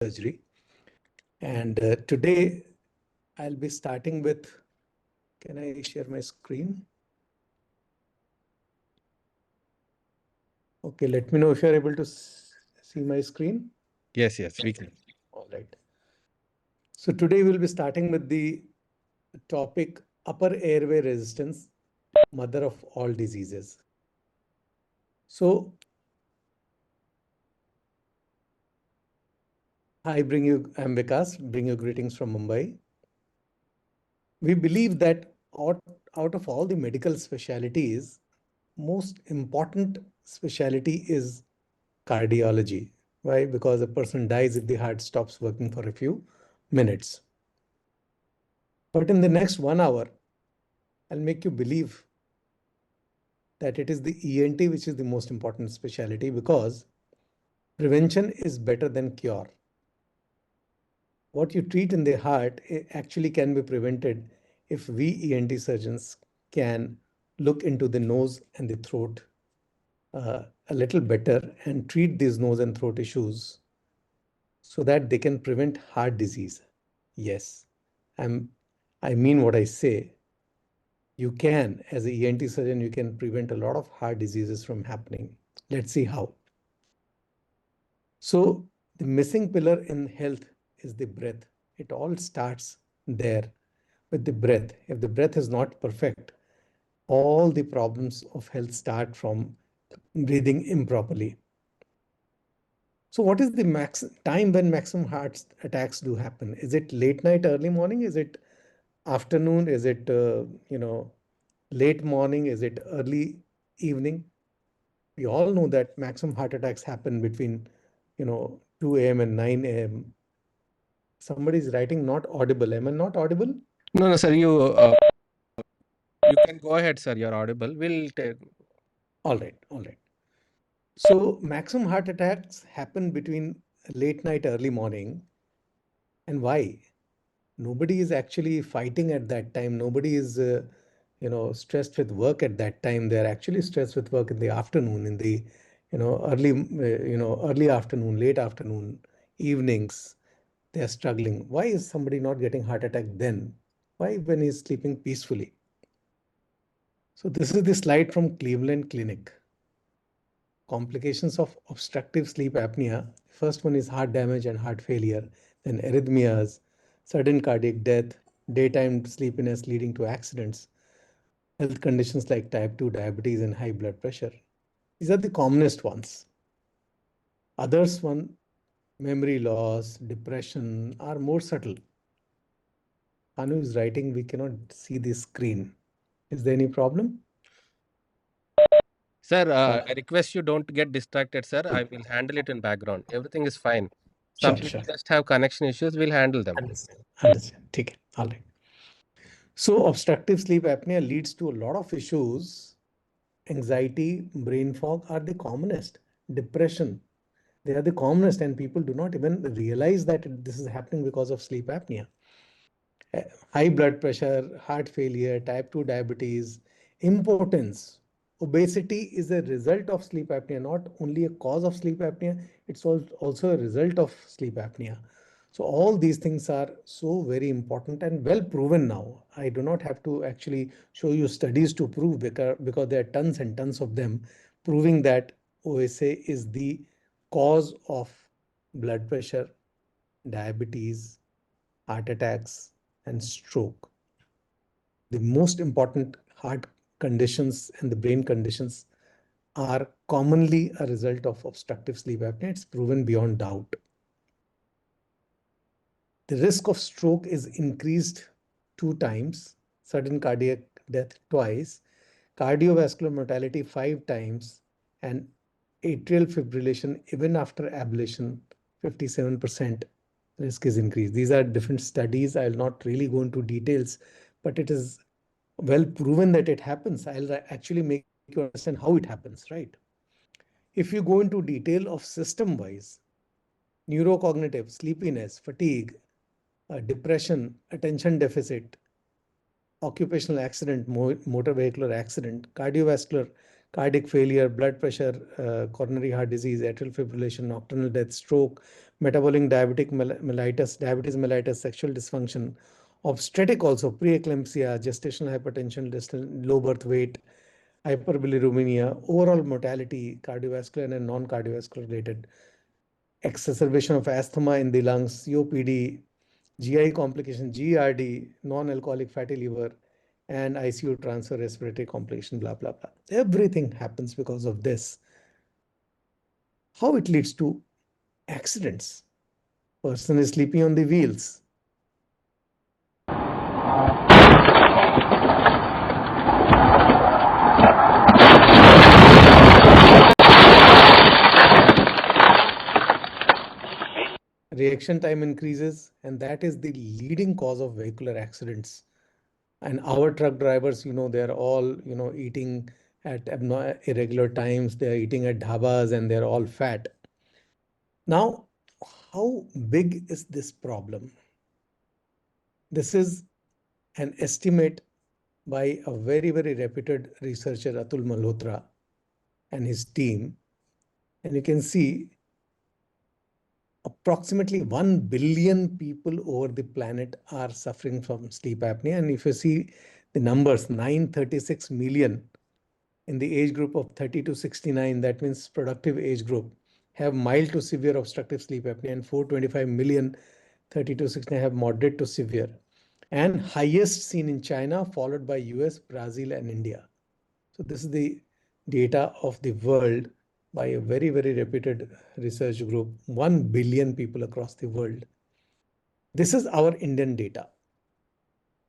surgery. And today I'll be starting with, can I share my screen? Okay, let me know if you're able to see my screen. Yes, we can. All right. So today we'll be starting with the topic upper airway resistance, mother of all diseases. So I'm Vikas, bring you greetings from Mumbai. We believe that out of all the medical specialties, most important specialty is cardiology. Why? Because a person dies if the heart stops working for a few minutes. But in the next 1 hour, I'll make you believe that it is the ENT which is the most important specialty, because prevention is better than cure. What you treat in the heart actually can be prevented if we ENT surgeons can look into the nose and the throat a little better and treat these nose and throat issues so that they can prevent heart disease. Yes, I mean what I say. You can, as an ENT surgeon, you can prevent a lot of heart diseases from happening. Let's see how. So the missing pillar in health is the breath. It all starts there with the breath. If the breath is not perfect, all the problems of health start from breathing improperly. So what is the max time when maximum heart attacks do happen? Is it late night, early morning? Is it afternoon? Is it, late morning? Is it early evening? We all know that maximum heart attacks happen between, 2 a.m. and 9 a.m. Somebody is writing not audible. Am I not audible? No, sir. You can go ahead, sir. You're audible. We'll take. All right, all right. So maximum heart attacks happen between late night, early morning. And why? Nobody is actually fighting at that time. Nobody is, stressed with work at that time. They're actually stressed with work in the afternoon, in the, early afternoon, late afternoon, evenings. They are struggling. Why is somebody not getting heart attack then? Why when he's sleeping peacefully? So this is the slide from Cleveland Clinic. Complications of obstructive sleep apnea. First one is heart damage and heart failure, then arrhythmias, sudden cardiac death, daytime sleepiness leading to accidents, health conditions like type 2 diabetes and high blood pressure. These are the commonest ones. Others one, memory loss, depression are more subtle. Anu is writing, we cannot see the screen. Is there any problem? Sir, I request you don't get distracted, sir. I will handle it in background. Everything is fine. Some Sure, people sure. just have connection issues. We'll handle them. Understand. Understand. Take it. All right. So obstructive sleep apnea leads to a lot of issues. Anxiety, brain fog are the commonest. Depression, they are the commonest, and people do not even realize that this is happening because of sleep apnea. High blood pressure, heart failure, type 2 diabetes, impotence, obesity is a result of sleep apnea, not only a cause of sleep apnea, it's also a result of sleep apnea. So all these things are so very important and well proven now. I do not have to actually show you studies to prove, because there are tons and tons of them proving that OSA is the cause of blood pressure, diabetes, heart attacks, and stroke. The most important heart conditions and the brain conditions are commonly a result of obstructive sleep apnea. It's proven beyond doubt. The risk of stroke is increased 2 times, sudden cardiac death twice, cardiovascular mortality 5 times, and atrial fibrillation even after ablation 57% risk is increased. These are different studies. I'll not really go into details, but it is well proven that it happens. I'll actually make you understand how it happens, right? If you go into detail of system wise, neurocognitive, sleepiness, fatigue, depression, attention deficit, occupational accident, motor vehicular accident, cardiovascular cardiac failure, blood pressure, coronary heart disease, atrial fibrillation, nocturnal death, stroke, metabolic diabetic mellitus, diabetes mellitus, sexual dysfunction, obstetric also, preeclampsia, gestational hypertension, low birth weight, hyperbilirubinemia, overall mortality, cardiovascular and non-cardiovascular related, exacerbation of asthma in the lungs, COPD, GI complication, GERD, non-alcoholic fatty liver, and ICU transfer, respiratory complication, blah, blah, blah. Everything happens because of this. How it leads to accidents. Person is sleeping on the wheels. Reaction time increases, and that is the leading cause of vehicular accidents. And our truck drivers, they're all, eating at irregular times. They're eating at dhabas and they're all fat. Now, how big is this problem? This is an estimate by a very, very reputed researcher, Atul Malhotra, and his team. And you can see approximately 1 billion people over the planet are suffering from sleep apnea. And if you see the numbers, 936 million in the age group of 30 to 69, that means productive age group, have mild to severe obstructive sleep apnea, and 425 million 30 to 69 have moderate to severe. And highest seen in China, followed by US, Brazil, and India. So this is the data of the world by a very, very reputed research group, 1 billion people across the world. This is our Indian data.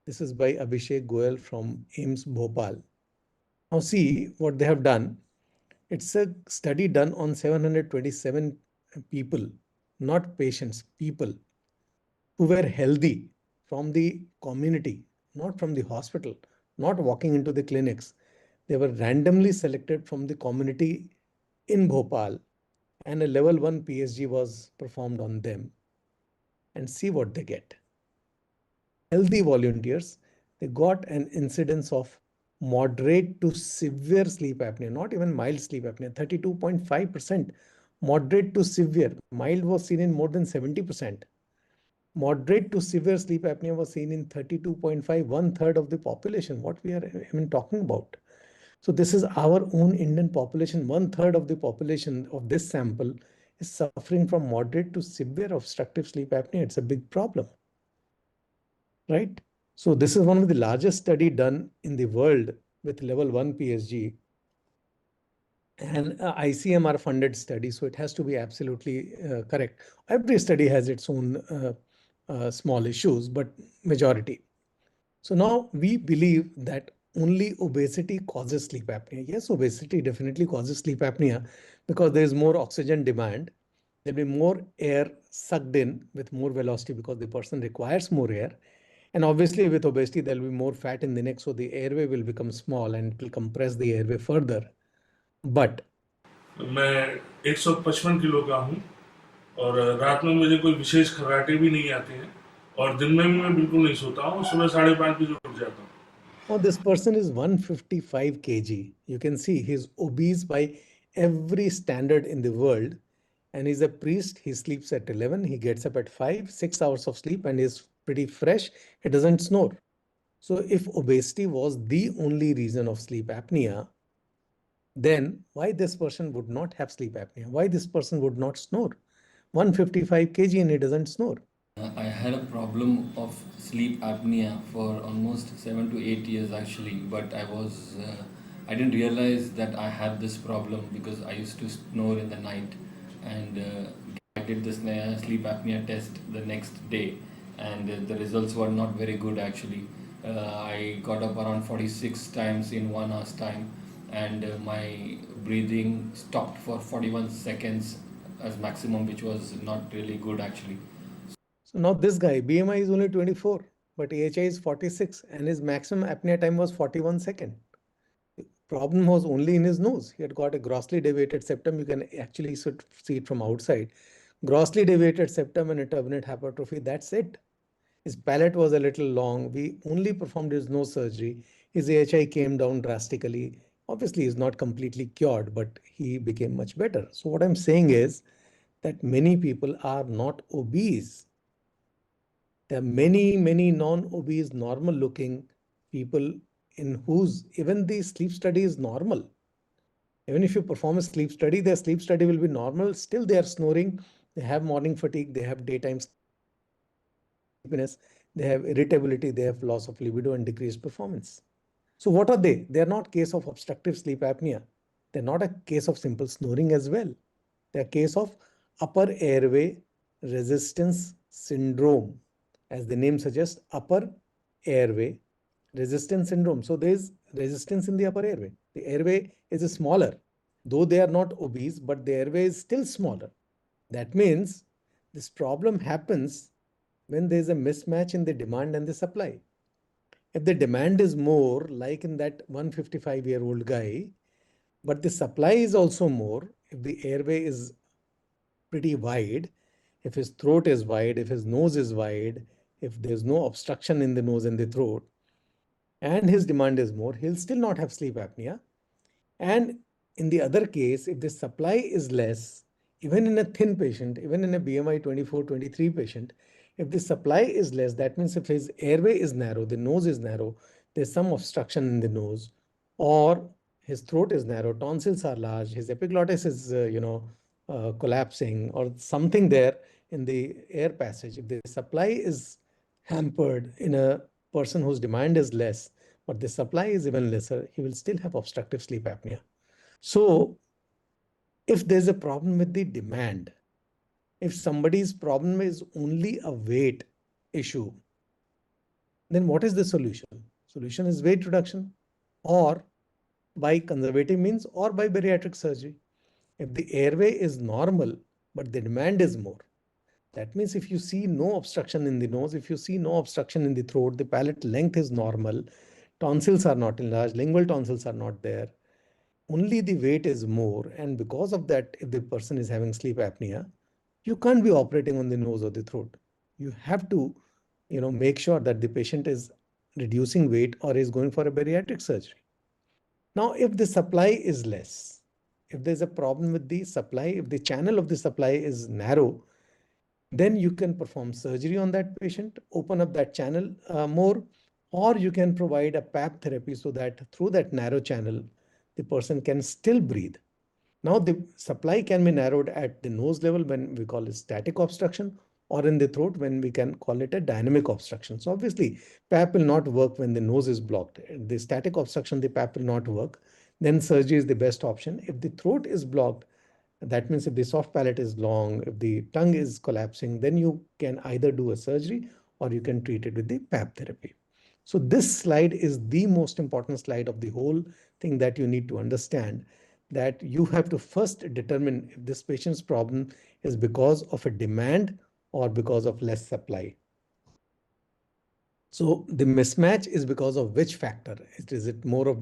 This is by Abhishek Goyal from AIIMS Bhopal. Now see what they have done. It's a study done on 727 people, not patients, people who were healthy from the community, not from the hospital, not walking into the clinics. They were randomly selected from the community in Bhopal, and a level 1 PSG was performed on them. And see what they get. Healthy volunteers, they got an incidence of moderate to severe sleep apnea, not even mild sleep apnea, 32.5%. Moderate to severe. Mild was seen in more than 70%. Moderate to severe sleep apnea was seen in 32.5, one third of the population. What we are even talking about. So this is our own Indian population. One third of the population of this sample is suffering from moderate to severe obstructive sleep apnea. It's a big problem, right? So this is one of the largest study done in the world with level 1 PSG, and ICMR funded study. So it has to be absolutely correct. Every study has its own small issues, but majority. So now we believe that only obesity causes sleep apnea. Yes, obesity definitely causes sleep apnea because there is more oxygen demand. There'll be more air sucked in with more velocity because the person requires more air. And obviously with obesity, there'll be more fat in the neck. So the airway will become small and it will compress the airway further. But मैं 155 kilo का हूँ और रात में मुझे कोई विशेष खर्राटे भी नहीं आते हैं और दिन में भी मैं बिल्कुल नहीं सोता हूँ, सुबह 5:30 बजे उठ जाता हूँ। now this person is 155 kg. You can see he's obese by every standard in the world. And he's a priest. He sleeps at 11. He gets up at 5, 6 hours of sleep and is pretty fresh. He doesn't snore. So if obesity was the only reason of sleep apnea, then why this person would not have sleep apnea? Why this person would not snore? 155 kg and he doesn't snore. I had a problem of sleep apnea for almost 7 to 8 years actually, but I didn't realize that I had this problem because I used to snore in the night, and I did this sleep apnea test the next day, and the results were not very good actually. I got up around 46 times in 1 hour's time, and my breathing stopped for 41 seconds as maximum, which was not really good actually. So now this guy, BMI is only 24, but AHI is 46 and his maximum apnea time was 41 seconds. The problem was only in his nose. He had got a grossly deviated septum. You can actually see it from outside. Grossly deviated septum and a turbinate hypertrophy, that's it. His palate was a little long. We only performed his nose surgery. His AHI came down drastically. Obviously, he's not completely cured, but he became much better. So what I'm saying is that many people are not obese. There are many non-obese, normal-looking people in whose even the sleep study is normal. Even if you perform a sleep study, their sleep study will be normal. Still, they are snoring. They have morning fatigue. They have daytime sleepiness. They have irritability. They have loss of libido and decreased performance. So what are they? They are not case of obstructive sleep apnea. They're not a case of simple snoring as well. They're a case of upper airway resistance syndrome. As the name suggests, upper airway resistance syndrome. So there is resistance in the upper airway. The airway is smaller. Though they are not obese, but the airway is still smaller. That means this problem happens when there is a mismatch in the demand and the supply. If the demand is more, like in that 155-year-old guy, but the supply is also more, if the airway is pretty wide, if his throat is wide, if his nose is wide, if there's no obstruction in the nose and the throat, and his demand is more, he'll still not have sleep apnea. And in the other case, if the supply is less, even in a thin patient, even in a BMI 24, 23 patient, if the supply is less, that means if his airway is narrow, the nose is narrow, there's some obstruction in the nose, or his throat is narrow, tonsils are large, his epiglottis is, collapsing, or something there in the air passage. If the supply is hampered in a person whose demand is less, but the supply is even lesser, he will still have obstructive sleep apnea. So if there's a problem with the demand, if somebody's problem is only a weight issue, then what is the solution? Solution is weight reduction, or by conservative means, or by bariatric surgery. If the airway is normal, but the demand is more, that means if you see no obstruction in the nose, if you see no obstruction in the throat, the palate length is normal, tonsils are not enlarged, lingual tonsils are not there, only the weight is more. And because of that, if the person is having sleep apnea, you can't be operating on the nose or the throat. You have to, make sure that the patient is reducing weight or is going for a bariatric surgery. Now, if the supply is less, if there's a problem with the supply, if the channel of the supply is narrow, then you can perform surgery on that patient, open up that channel more, or you can provide a PAP therapy so that through that narrow channel, the person can still breathe. Now, the supply can be narrowed at the nose level when we call it static obstruction, or in the throat when we can call it a dynamic obstruction. So obviously, PAP will not work when the nose is blocked. The static obstruction, the PAP will not work. Then surgery is the best option. If the throat is blocked, that means if the soft palate is long, if the tongue is collapsing, then you can either do a surgery or you can treat it with the PAP therapy. So this slide is the most important slide of the whole thing that you need to understand, that you have to first determine if this patient's problem is because of a demand or because of less supply. So the mismatch is because of which factor? Is it more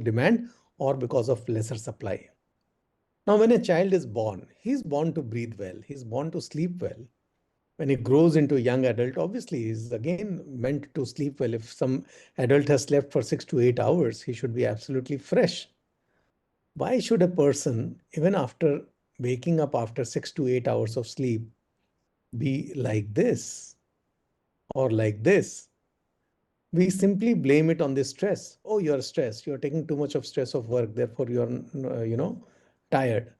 demand or because of lesser supply? Now, when a child is born, he's born to breathe well, he's born to sleep well. When he grows into a young adult, obviously he's again meant to sleep well. If some adult has slept for 6 to 8 hours, he should be absolutely fresh. Why should a person, even after waking up after 6 to 8 hours of sleep, be like this or like this? We simply blame it on the stress. Oh, you're stressed. You're taking too much of stress of work. Therefore, you're, tired.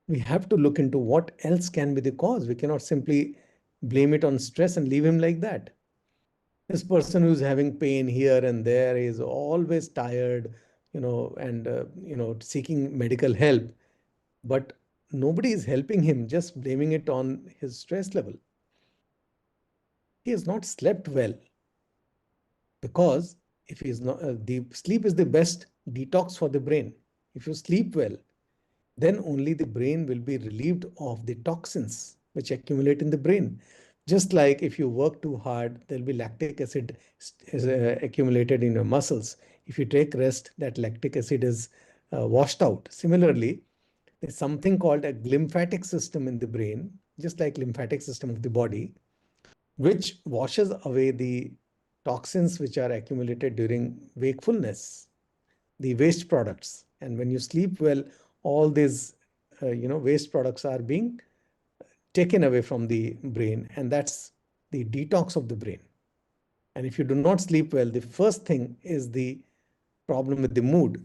We have to look into what else can be the cause. We cannot simply blame it on stress and leave him like that. This person who's having pain here and there is always tired, and seeking medical help, but nobody is helping him, just blaming it on his stress level. He has not slept well, because if he is not, the sleep is the best detox for the brain. If you sleep well, then only the brain will be relieved of the toxins which accumulate in the brain. Just like if you work too hard, there'll be lactic acid accumulated in your muscles. If you take rest, that lactic acid is washed out. Similarly, there's something called a lymphatic system in the brain, just like lymphatic system of the body, which washes away the toxins which are accumulated during wakefulness. the waste products. And when you sleep well, all these waste products are being taken away from the brain, and that's the detox of the brain. And if you do not sleep well, the first thing is the problem with the mood.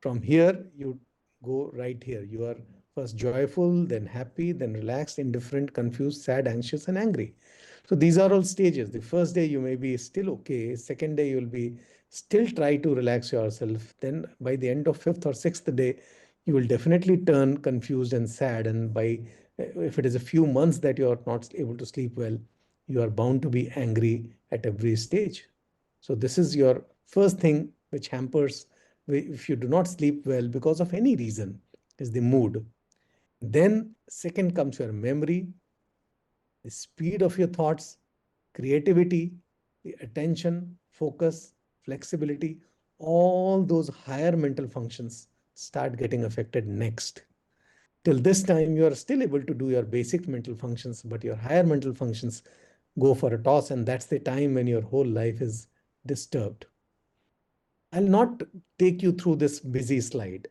From here, you go right here. You are first joyful, then happy, then relaxed, indifferent, confused, sad, anxious, and angry. So these are all stages. The first day you may be still okay. Second day you'll be still try to relax yourself. Then by the end of fifth or sixth day, you will definitely turn confused and sad. And by if it is a few months that you are not able to sleep well, you are bound to be angry at every stage. So this is your first thing which hampers if you do not sleep well because of any reason, is the mood. Then second comes your memory, the speed of your thoughts, creativity, the attention, focus, flexibility, all those higher mental functions start getting affected next. Till this time, you are still able to do your basic mental functions, but your higher mental functions go for a toss, and that's the time when your whole life is disturbed. I'll not take you through this busy slide.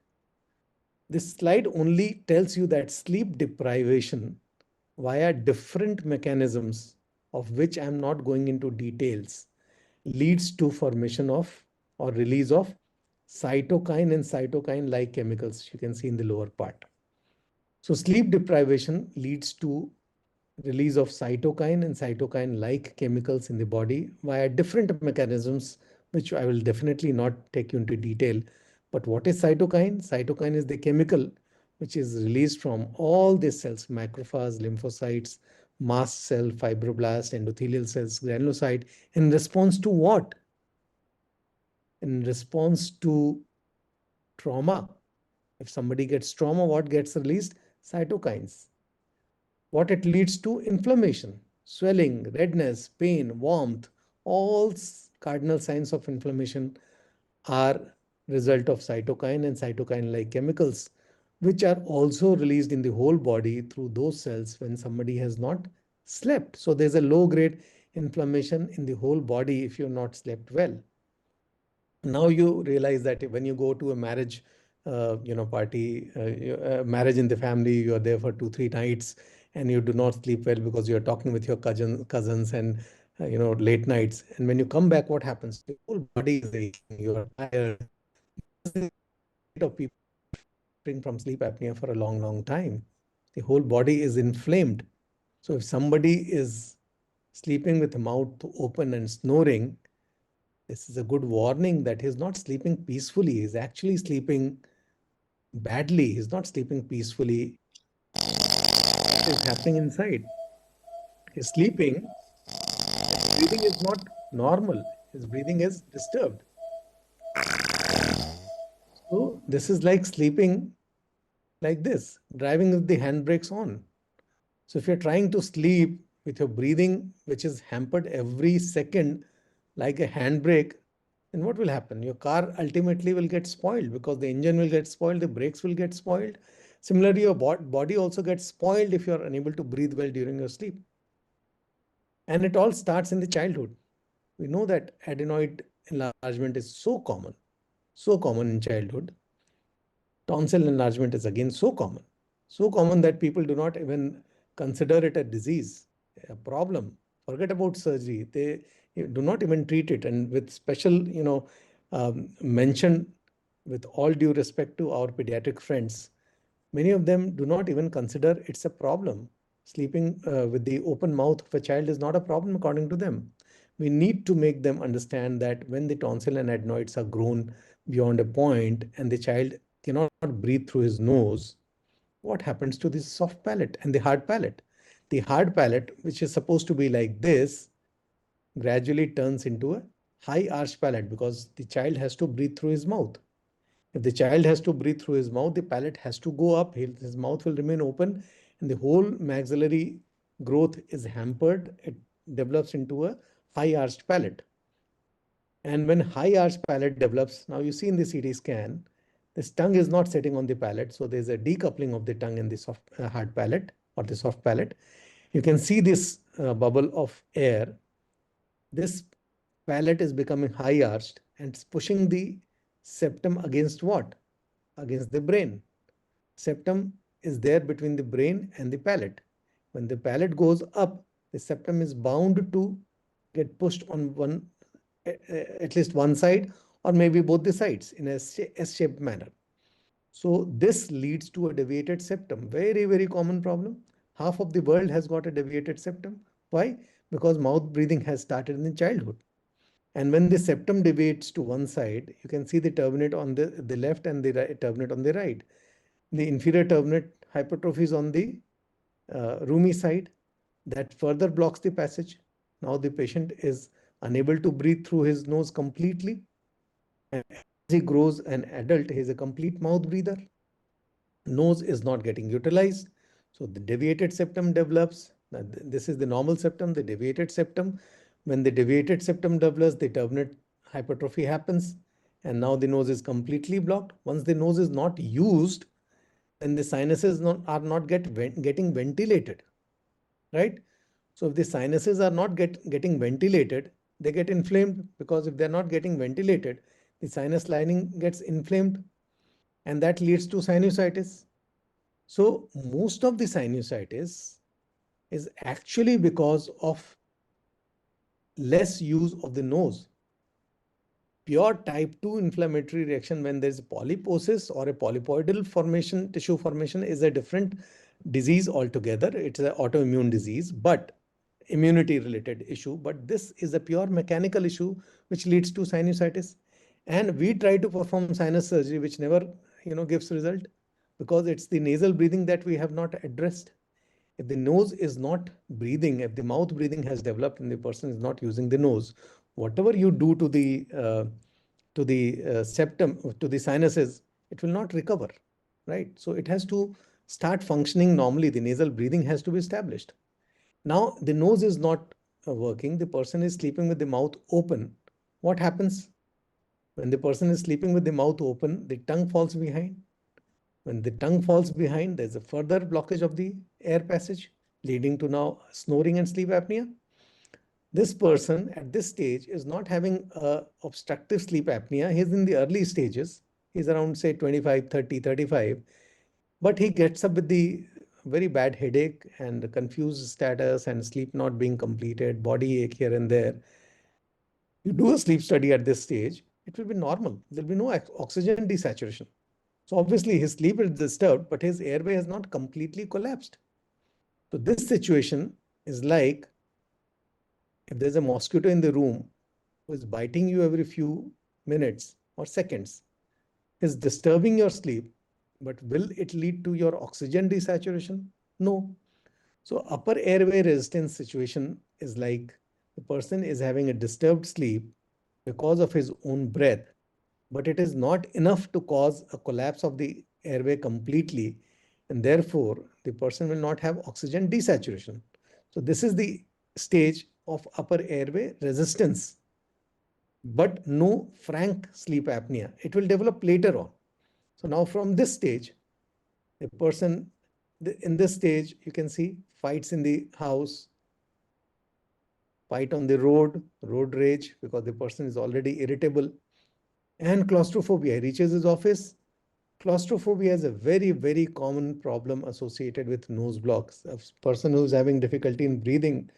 This slide only tells you that sleep deprivation via different mechanisms, of which I'm not going into details, leads to formation of or release of cytokine and cytokine-like chemicals you can see in the lower part. So sleep deprivation leads to release of cytokine and cytokine-like chemicals in the body via different mechanisms, which I will definitely not take you into detail. But what is cytokine? Cytokine is the chemical which is released from all these cells, macrophages, lymphocytes, mast cell, fibroblast, endothelial cells, granulocyte, in response to what? In response to trauma. If somebody gets trauma, what gets released? Cytokines. What it leads to? Inflammation, swelling, redness, pain, warmth. All cardinal signs of inflammation are result of cytokine and cytokine-like chemicals, which are also released in the whole body through those cells when somebody has not slept. So there's a low-grade inflammation in the whole body if you've not slept well. Now you realize that when you go to a marriage, party, marriage in the family, you are there for 2-3 nights, and you do not sleep well because you're talking with your cousins and late nights. And when you come back, what happens? The whole body is aching. You are tired. Of people suffering from sleep apnea for a long, long time. The whole body is inflamed. So if somebody is sleeping with the mouth open and snoring, this is a good warning that he's not sleeping peacefully. He's actually sleeping badly. He's not sleeping peacefully. What is happening inside? He's sleeping. His breathing is not normal. His breathing is disturbed. So this is like sleeping like this, driving with the handbrakes on. So if you're trying to sleep with your breathing, which is hampered every second like a handbrake, then what will happen? Your car ultimately will get spoiled because the engine will get spoiled, the brakes will get spoiled. Similarly, your body also gets spoiled if you're unable to breathe well during your sleep. And it all starts in the childhood. We know that adenoid enlargement is so common in childhood. Tonsil enlargement is again so common that people do not even consider it a disease, a problem. Forget about surgery. They do not even treat it. And with special, mention, with all due respect to our pediatric friends, many of them do not even consider it's a problem. Sleeping with the open mouth of a child is not a problem according to them. We need to make them understand that when the tonsil and adenoids are grown beyond a point and the child cannot breathe through his nose, what happens to the soft palate and the hard palate? The hard palate, which is supposed to be like this, gradually turns into a high arch palate because the child has to breathe through his mouth. If the child has to breathe through his mouth, the palate has to go up, his mouth will remain open, and the whole maxillary growth is hampered. It develops into a high arched palate. And when high arched palate develops, now you see in the CT scan, this tongue is not sitting on the palate. So there's a decoupling of the tongue in the hard palate or the soft palate. You can see this bubble of air. This palate is becoming high arched and it's pushing the Septum against what? Against the brain. Septum is there between the brain and the palate. When the palate goes up, the septum is bound to get pushed on one, at least one side, or maybe both the sides in a S-shaped manner. So this leads to a deviated septum. Very, very common problem. Half of the world has got a deviated septum. Why? Because mouth breathing has started in childhood. And when the septum deviates to one side, you can see the turbinate on the left and the right, turbinate on the right. The inferior turbinate hypertrophy is on the roomy side. That further blocks the passage. Now the patient is unable to breathe through his nose completely. And as he grows an adult, he is a complete mouth breather. Nose is not getting utilized. So the deviated septum develops. This is the normal septum, the deviated septum. When the deviated septum develops, the turbinate hypertrophy happens. And now the nose is completely blocked. Once the nose is not used, then the sinuses are not getting ventilated, right? So if the sinuses are not getting ventilated, they get inflamed, because if they're not getting ventilated, the sinus lining gets inflamed, and that leads to sinusitis. So most of the sinusitis is actually because of less use of the nose. Pure type 2 inflammatory reaction, when there's polyposis or a polypoidal formation, tissue formation, is a different disease altogether. It's an autoimmune disease, but immunity related issue. But this is a pure mechanical issue which leads to sinusitis. And we try to perform sinus surgery, which never gives result, because it's the nasal breathing that we have not addressed. If the nose is not breathing, if the mouth breathing has developed and the person is not using the nose, whatever you do to the septum, to the sinuses, it will not recover, right? So it has to start functioning normally. The nasal breathing has to be established. Now the nose is not working. The person is sleeping with the mouth open. What happens? When the person is sleeping with the mouth open, the tongue falls behind. When the tongue falls behind, there's a further blockage of the air passage, leading to now snoring and sleep apnea. This person at this stage is not having obstructive sleep apnea. He's in the early stages. He's around, say, 25, 30, 35. But he gets up with the very bad headache and confused status and sleep not being completed, body ache here and there. You do a sleep study at this stage, it will be normal. There'll be no oxygen desaturation. So obviously his sleep is disturbed, but his airway has not completely collapsed. So this situation is like if there's a mosquito in the room who is biting you every few minutes or seconds, is disturbing your sleep, but will it lead to your oxygen desaturation? No. So upper airway resistance situation is like the person is having a disturbed sleep because of his own breath, but it is not enough to cause a collapse of the airway completely, and therefore the person will not have oxygen desaturation. So this is the stage of upper airway resistance, but no frank sleep apnea. It will develop later on. So now from this stage, the person in this stage, you can see fights in the house, fight on the road rage, because the person is already irritable, and claustrophobia. He reaches his office. Claustrophobia is a very, very common problem associated with nose blocks. A person who's having difficulty in breathing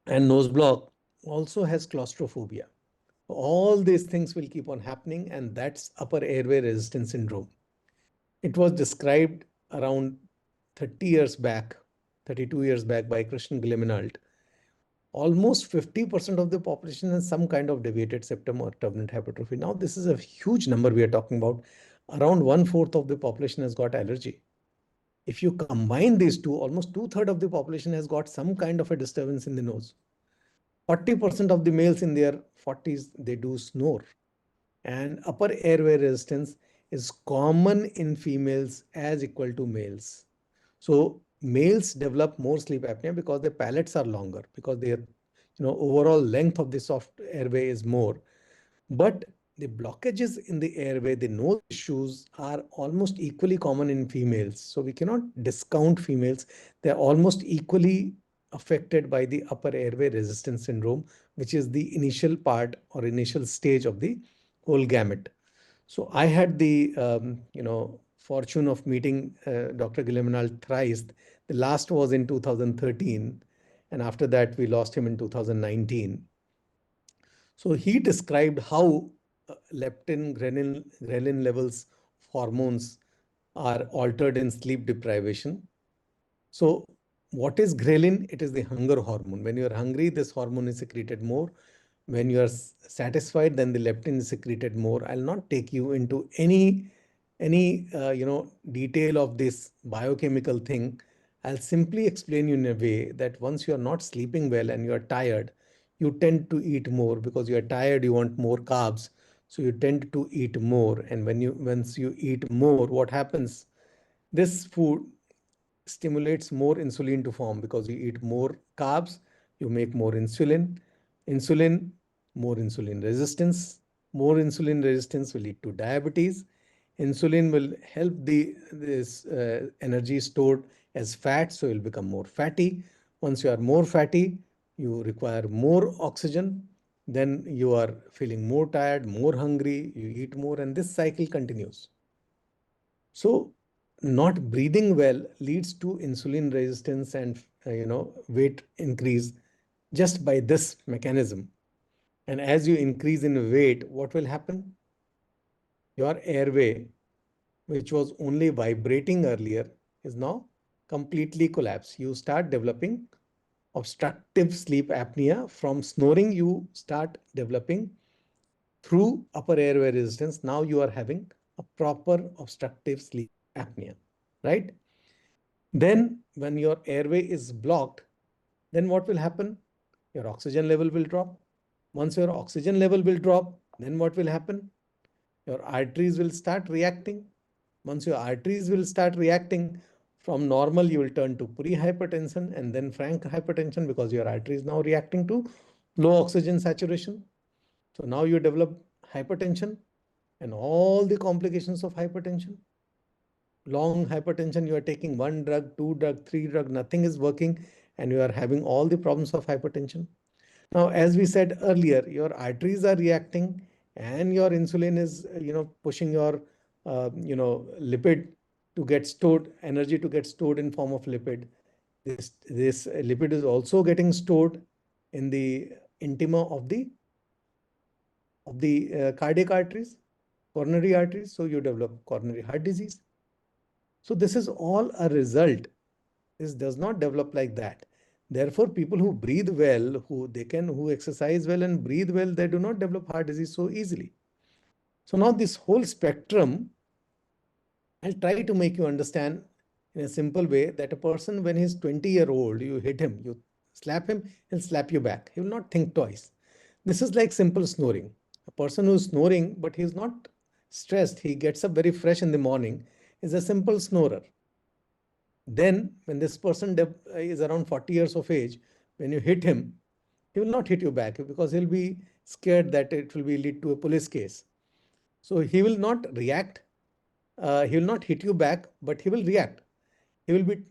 and nose block also has claustrophobia. All these things will keep on happening, and that's upper airway resistance syndrome. It was described around 30 years back, 32 years back, by Christian Gliminalt. Almost 50% of the population has some kind of deviated septum or turbinate hypertrophy. Now, this is a huge number we are talking about. Around 1/4 of the population has got allergy. If you combine these two, almost 2/3 of the population has got some kind of a disturbance in the nose. 40% of the males in their 40s, they do snore. And upper airway resistance is common in females as equal to males. So males develop more sleep apnea because their palates are longer, because their overall length of the soft airway is more. But the blockages in the airway, the nose issues, are almost equally common in females. So we cannot discount females. They're almost equally affected by the upper airway resistance syndrome, which is the initial part or initial stage of the whole gamut. So I had the fortune of meeting Dr. Guilleminal thrice. The last was in 2013, and after that we lost him in 2019. So he described how leptin, ghrelin levels of hormones are altered in sleep deprivation. So what is ghrelin? It is the hunger hormone. When you are hungry, this hormone is secreted more. When you are satisfied, then the leptin is secreted more. I'll not take you into any detail of this biochemical thing. I'll simply explain you in a way that once you are not sleeping well and you are tired, you tend to eat more because you are tired, you want more carbs. So you tend to eat more. And once you eat more, what happens? This food stimulates more insulin to form because you eat more carbs, you make more insulin. Insulin, more insulin resistance. More insulin resistance will lead to diabetes. Insulin will help this energy stored as fat, so you'll become more fatty. Once you are more fatty, you require more oxygen. Then you are feeling more tired, more hungry, you eat more, and this cycle continues. So not breathing well leads to insulin resistance and weight increase just by this mechanism. And as you increase in weight, what will happen? Your airway, which was only vibrating earlier, is now completely collapsed. You start developing obstructive sleep apnea. From snoring, you start developing through upper airway resistance. Now you are having a proper obstructive sleep apnea, right? Then when your airway is blocked, then what will happen? Your oxygen level will drop. Once your oxygen level will drop, then what will happen? Your arteries will start reacting. Once your arteries will start reacting, from normal you will turn to pre-hypertension and then frank hypertension because your artery is now reacting to low oxygen saturation. So now you develop hypertension and all the complications of hypertension. Long hypertension, you are taking one drug, two drug, three drug, nothing is working, and you are having all the problems of hypertension. Now, as we said earlier, your arteries are reacting and your insulin is, pushing your, lipid to get stored, energy to get stored in form of lipid. This lipid is also getting stored in the intima of the cardiac arteries, coronary arteries. So you develop coronary heart disease. So this is all a result. This does not develop like that. Therefore, people who breathe well, who exercise well and breathe well, they do not develop heart disease so easily. So now this whole spectrum, I'll try to make you understand in a simple way that a person, when he's 20-year-old, you hit him, you slap him, he'll slap you back. He will not think twice. This is like simple snoring. A person who's snoring, but he's not stressed, he gets up very fresh in the morning, is a simple snorer. Then when this person is around 40 years of age, when you hit him, he will not hit you back because he'll be scared that it will be lead to a police case. So he will not react. He will not hit you back, but he will react. He will be,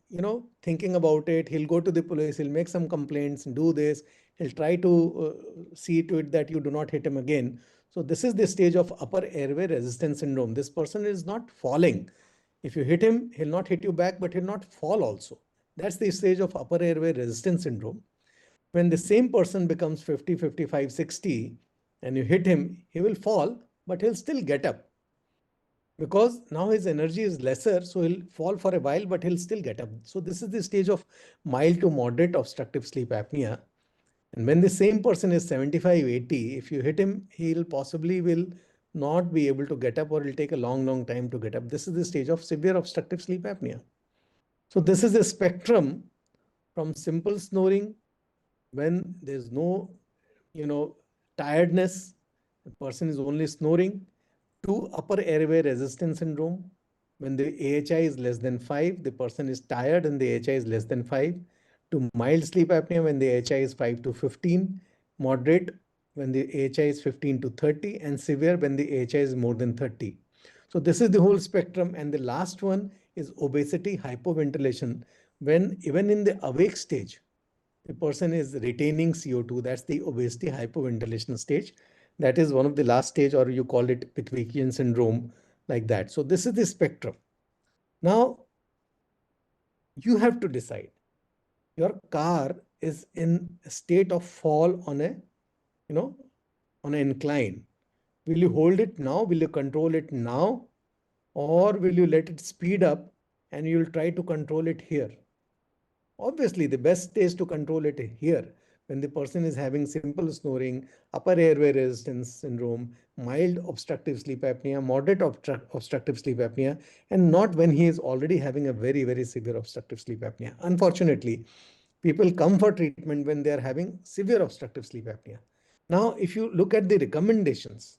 thinking about it. He'll go to the police. He'll make some complaints and do this. He'll try to see to it that you do not hit him again. So this is the stage of upper airway resistance syndrome. This person is not falling. If you hit him, he'll not hit you back, but he'll not fall also. That's the stage of upper airway resistance syndrome. When the same person becomes 50, 55, 60, and you hit him, he will fall, but he'll still get up. Because now his energy is lesser, so he'll fall for a while, but he'll still get up. So this is the stage of mild to moderate obstructive sleep apnea. And when the same person is 75, 80, if you hit him, he'll possibly will not be able to get up or it'll take a long, long time to get up. This is the stage of severe obstructive sleep apnea. So this is a spectrum from simple snoring when there's no, tiredness, the person is only snoring, to upper airway resistance syndrome. When the AHI is less than 5, the person is tired and the AHI is less than 5. To mild sleep apnea when the AHI is 5 to 15, moderate when the AHI is 15 to 30, and severe when the AHI is more than 30. So this is the whole spectrum. And the last one is obesity hypoventilation, when even in the awake stage, the person is retaining CO2. That's the obesity hypoventilation stage. that is one of the last stage, or you call it Pickwickian syndrome, like that. So this is the spectrum. Now, you have to decide. Your car is in a state of fall on a, on an incline. Will you hold it now? Will you control it now? Or will you let it speed up and you'll try to control it here? Obviously, the best is to control it here when the person is having simple snoring, upper airway resistance syndrome, mild obstructive sleep apnea, moderate obstructive sleep apnea, and not when he is already having a very, very severe obstructive sleep apnea. Unfortunately, people come for treatment when they are having severe obstructive sleep apnea. Now, if you look at the recommendations,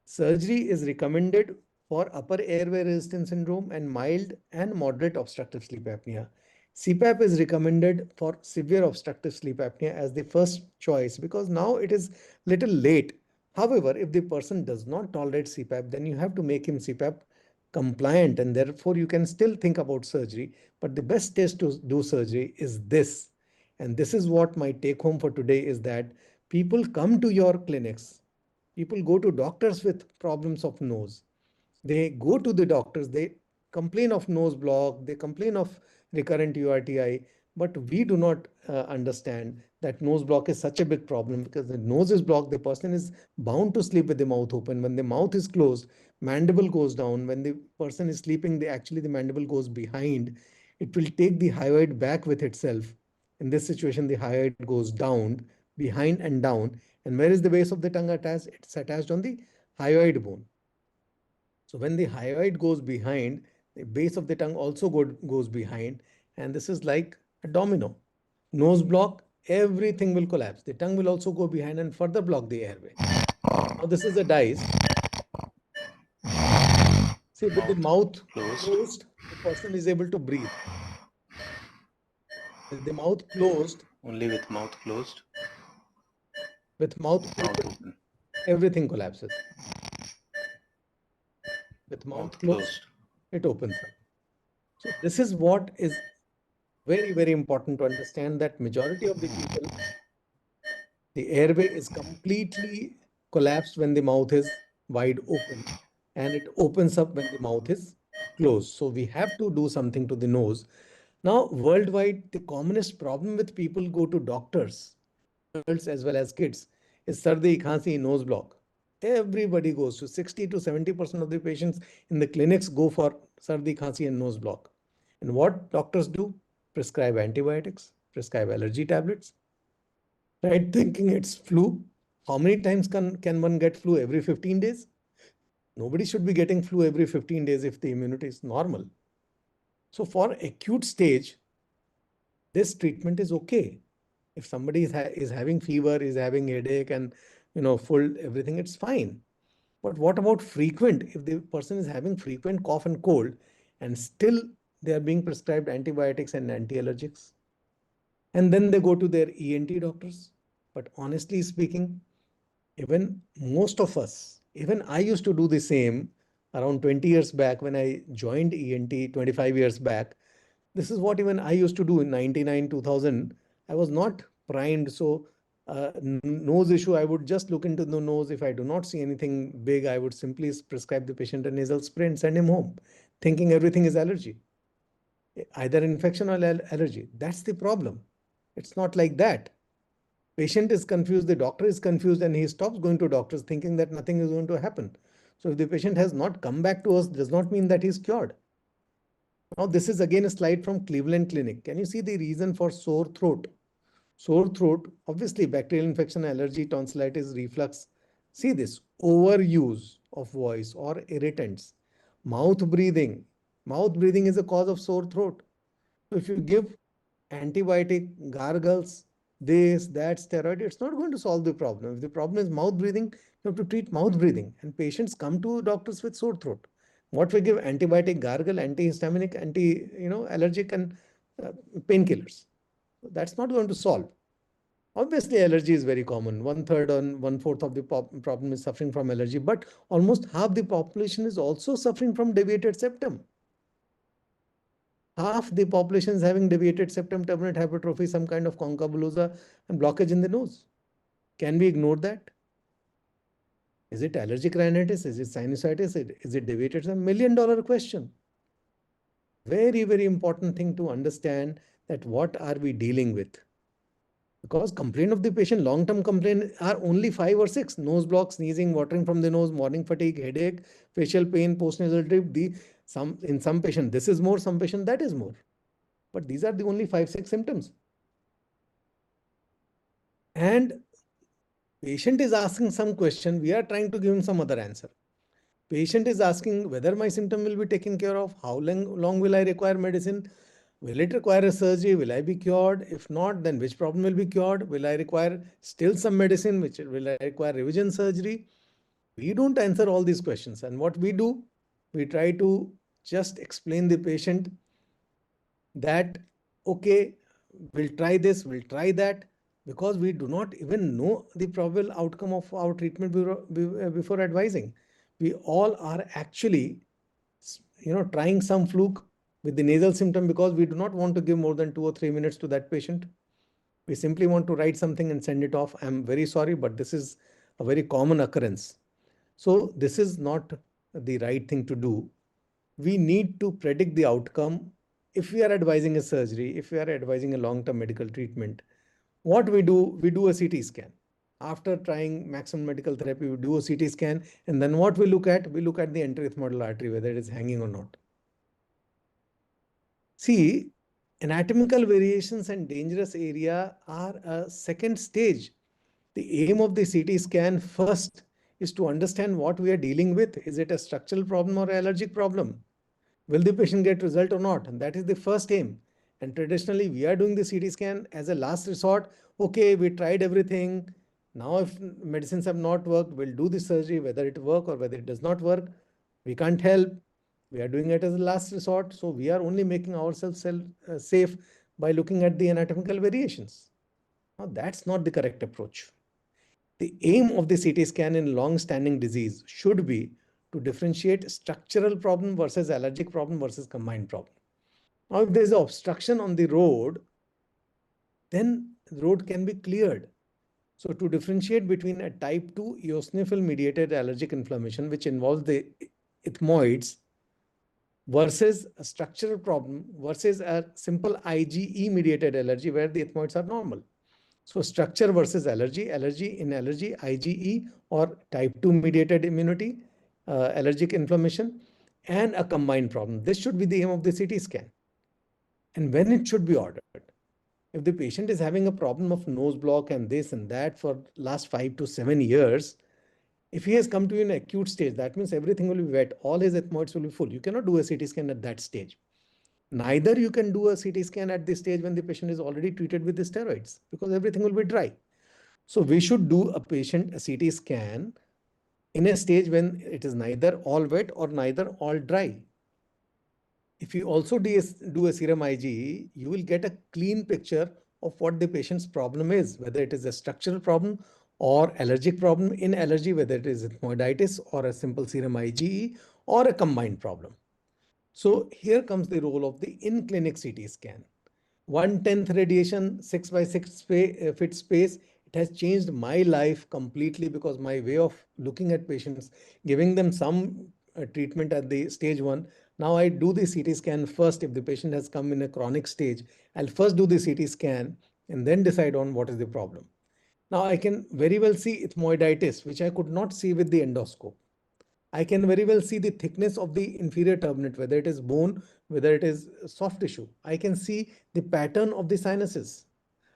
surgery is recommended for upper airway resistance syndrome and mild and moderate obstructive sleep apnea. CPAP is recommended for severe obstructive sleep apnea as the first choice because now it is little late. However, if the person does not tolerate CPAP, then you have to make him CPAP compliant, and therefore you can still think about surgery. But the best test to do surgery is this. And this is what my take home for today is that people come to your clinics. People go to doctors with problems of nose. They go to the doctors, they complain of nose block, they complain of recurrent URTI, but we do not understand that nose block is such a big problem because the nose is blocked, the person is bound to sleep with the mouth open. When the mouth is closed, mandible goes down. When the person is sleeping, actually the mandible goes behind. It will take the hyoid back with itself. In this situation, the hyoid goes down, behind and down. And where is the base of the tongue attached? It's attached on the hyoid bone. So when the hyoid goes behind, the base of the tongue also goes behind. And this is like a domino. Nose block, everything will collapse. The tongue will also go behind and further block the airway. Now this is a dice. See, with the mouth closed, the person is able to breathe. With the mouth closed, Only with mouth closed, with mouth open, everything collapses. With mouth closed, it opens up. So this is what is very, very important to understand, that majority of the people, the airway is completely collapsed when the mouth is wide open, and it opens up when the mouth is closed. So we have to do something to the nose. Now, worldwide, the commonest problem with people go to doctors, adults as well as kids, is sardi, khansi, nose block. Everybody goes to 60 to 70% of the patients in the clinics go for sardi, khansi, and nose block. And what doctors do? Prescribe antibiotics, prescribe allergy tablets, right? Thinking it's flu. How many times can one get flu? Every 15 days? Nobody should be getting flu every 15 days if the immunity is normal. So for acute stage, this treatment is okay. If somebody is having fever, is having headache and full everything, it's fine. But what about frequent? If the person is having frequent cough and cold and still they are being prescribed antibiotics and anti-allergics, and then they go to their ENT doctors. But honestly speaking, even most of us, even I used to do the same around 20 years back when I joined ENT 25 years back. This is what even I used to do in 99, 2000. I was not primed. So nose issue, I would just look into the nose. If I do not see anything big, I would simply prescribe the patient a nasal spray and send him home, thinking everything is allergy, either infection or allergy. That's the problem. It's not like that. Patient is confused, the doctor is confused, and he stops going to doctors thinking that nothing is going to happen. So if the patient has not come back to us, does not mean that he's cured. Now, this is again a slide from Cleveland Clinic. Can you see the reason for sore throat? Sore throat, obviously bacterial infection, allergy, tonsillitis, reflux. See this, overuse of voice or irritants. Mouth breathing. Mouth breathing is a cause of sore throat. So if you give antibiotic, gargles, this, that, steroid, it's not going to solve the problem. If the problem is mouth breathing, you have to treat mouth breathing. And patients come to doctors with sore throat. What we give? Antibiotic, gargle, antihistaminic, allergic, and painkillers. That's not going to solve. Obviously, allergy is very common. 1/3 and 1/4 of the problem is suffering from allergy, but almost half the population is also suffering from deviated septum. Half the population is having deviated septum, turbinate hypertrophy, some kind of concabulosa and blockage in the nose. Can we ignore that? Is it allergic rhinitis? Is it sinusitis? Is it deviated? It's a $1 million question. Very, very important thing to understand that what are we dealing with? Because complaint of the patient, long-term complaint are only 5 or 6. Nose block, sneezing, watering from the nose, morning fatigue, headache, facial pain, postnasal drip. In some patient this is more, some patient that is more. But these are the only 5, 6 symptoms. And patient is asking some question, we are trying to give him some other answer. Patient is asking whether my symptom will be taken care of, how long will I require medicine, will it require a surgery, will I be cured? If not, then which problem will be cured? Will I require still some medicine, which will I require revision surgery? We don't answer all these questions. And what we do, we try to just explain the patient that, okay, we'll try this, we'll try that, because we do not even know the probable outcome of our treatment before advising. We all are actually, trying some fluke with the nasal symptom because we do not want to give more than 2 or 3 minutes to that patient. We simply want to write something and send it off. I'm very sorry, but this is a very common occurrence. So this is not the right thing to do. We need to predict the outcome. If we are advising a surgery, if we are advising a long-term medical treatment, what we do a CT scan. After trying maximum medical therapy, we do a CT scan, and then what we look at? We look at the enteroethmoidal artery, whether it is hanging or not. See, anatomical variations and dangerous area are a second stage. The aim of the CT scan first is to understand what we are dealing with. Is it a structural problem or allergic problem? Will the patient get result or not? And that is the first aim. And traditionally, we are doing the CT scan as a last resort. Okay, we tried everything. Now, if medicines have not worked, we'll do the surgery, whether it works or whether it does not work. We can't help. We are doing it as a last resort. So we are only making ourselves safe by looking at the anatomical variations. Now, that's not the correct approach. The aim of the CT scan in long-standing disease should be to differentiate structural problem versus allergic problem versus combined problem. Now, if there is an obstruction on the road, then the road can be cleared. So to differentiate between a type 2 eosinophil mediated allergic inflammation, which involves the ethmoids, versus a structural problem versus a simple IgE mediated allergy where the ethmoids are normal. So structure versus allergy, IgE or type 2 mediated immunity, allergic inflammation, and a combined problem. This should be the aim of the CT scan. And when it should be ordered. If the patient is having a problem of nose block and this and that for last 5 to 7 years, if he has come to an acute stage, that means everything will be wet. All his ethmoids will be full. You cannot do a CT scan at that stage. Neither you can do a CT scan at this stage when the patient is already treated with the steroids because everything will be dry. So we should do a CT scan in a stage when it is neither all wet or neither all dry. If you also do a serum IgE, you will get a clean picture of what the patient's problem is, whether it is a structural problem or allergic problem. In allergy, whether it is ethmoiditis or a simple serum IgE or a combined problem. So here comes the role of the in-clinic CT scan. 1/10 radiation, 6 by 6 feet space. It has changed my life completely because my way of looking at patients, giving them some treatment at the stage 1. Now I do the CT scan first. If the patient has come in a chronic stage, I'll first do the CT scan and then decide on what is the problem. Now I can very well see ethmoiditis, which I could not see with the endoscope. I can very well see the thickness of the inferior turbinate, whether it is bone, whether it is soft tissue. I can see the pattern of the sinuses.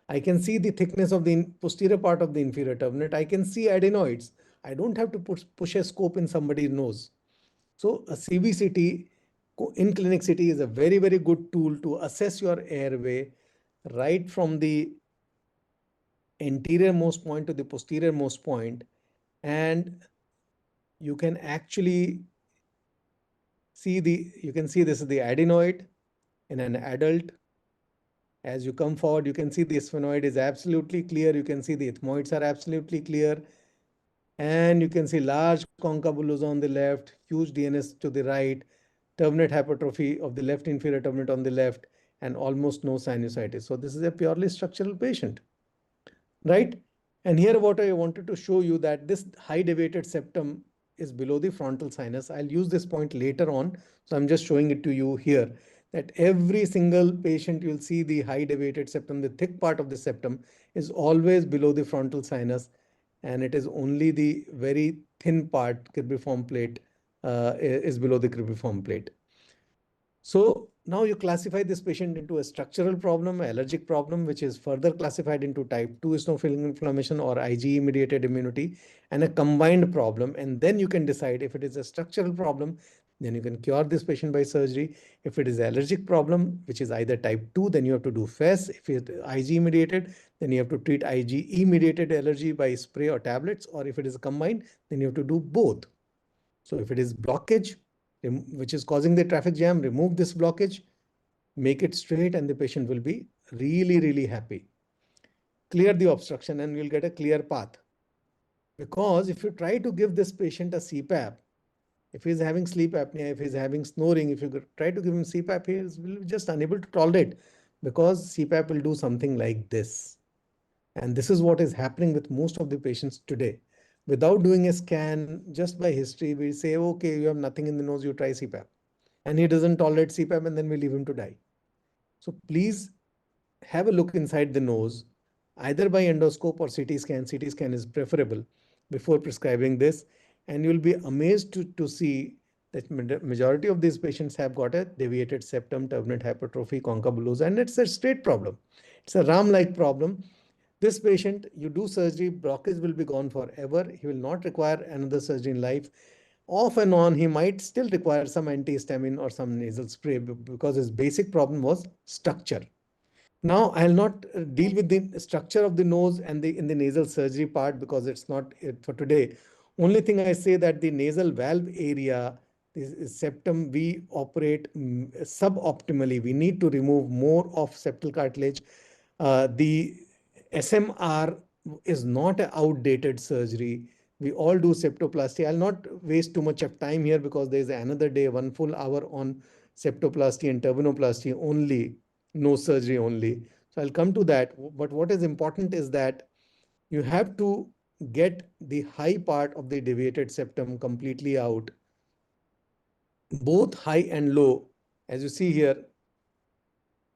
I can see the thickness of the posterior part of the inferior turbinate. I can see adenoids. I don't have to push a scope in somebody's nose. So a CBCT, in-clinic CT, is a very, very good tool to assess your airway right from the anterior most point to the posterior most point, and you can actually see this is the adenoid in an adult. As you come forward, you can see the sphenoid is absolutely clear. You can see the ethmoids are absolutely clear. And you can see large concha bullosa on the left, huge DNS to the right, turbinate hypertrophy of the left inferior turbinate on the left, and almost no sinusitis. So this is a purely structural patient, right? And here what I wanted to show you that this high deviated septum is below the frontal sinus. I'll use this point later on. So I'm just showing it to you here that every single patient you'll see the high deviated septum, the thick part of the septum is always below the frontal sinus, and it is only the very thin part, cribriform plate, is below the cribriform plate. So now you classify this patient into a structural problem, allergic problem, which is further classified into type 2 eosinophilic inflammation or IgE mediated immunity, and a combined problem. And then you can decide if it is a structural problem, then you can cure this patient by surgery. If it is allergic problem, which is either type 2, then you have to do FES. If it is IgE mediated, then you have to treat IgE mediated allergy by spray or tablets. Or if it is combined, then you have to do both. So if it is blockage, which is causing the traffic jam, remove this blockage, make it straight, and the patient will be really, really happy. Clear the obstruction and you'll get a clear path. Because if you try to give this patient a CPAP, if he's having sleep apnea, if he's having snoring, if you try to give him CPAP, he will be just unable to tolerate, because CPAP will do something like this. And this is what is happening with most of the patients today. Without doing a scan, just by history, we say, okay, you have nothing in the nose, you try CPAP. And he doesn't tolerate CPAP, and then we leave him to die. So please have a look inside the nose, either by endoscope or CT scan. CT scan is preferable before prescribing this. And you'll be amazed to see that majority of these patients have got a deviated septum, turbinate hypertrophy, concha and it's a straight problem. It's a RAM-like problem. This patient, you do surgery, blockage will be gone forever. He will not require another surgery in life. Off and on, he might still require some antihistamine or some nasal spray because his basic problem was structure. Now, I'll not deal with the structure of the nose and in the nasal surgery part, because it's not it for today. Only thing I say that the nasal valve area, this septum, we operate suboptimally. We need to remove more of septal cartilage. The SMR is not an outdated surgery. We all do septoplasty. I'll not waste too much of time here because there is another day, 1 full hour on septoplasty and turbinoplasty only, no surgery only. So I'll come to that. But what is important is that you have to get the high part of the deviated septum completely out, both high and low. As you see here,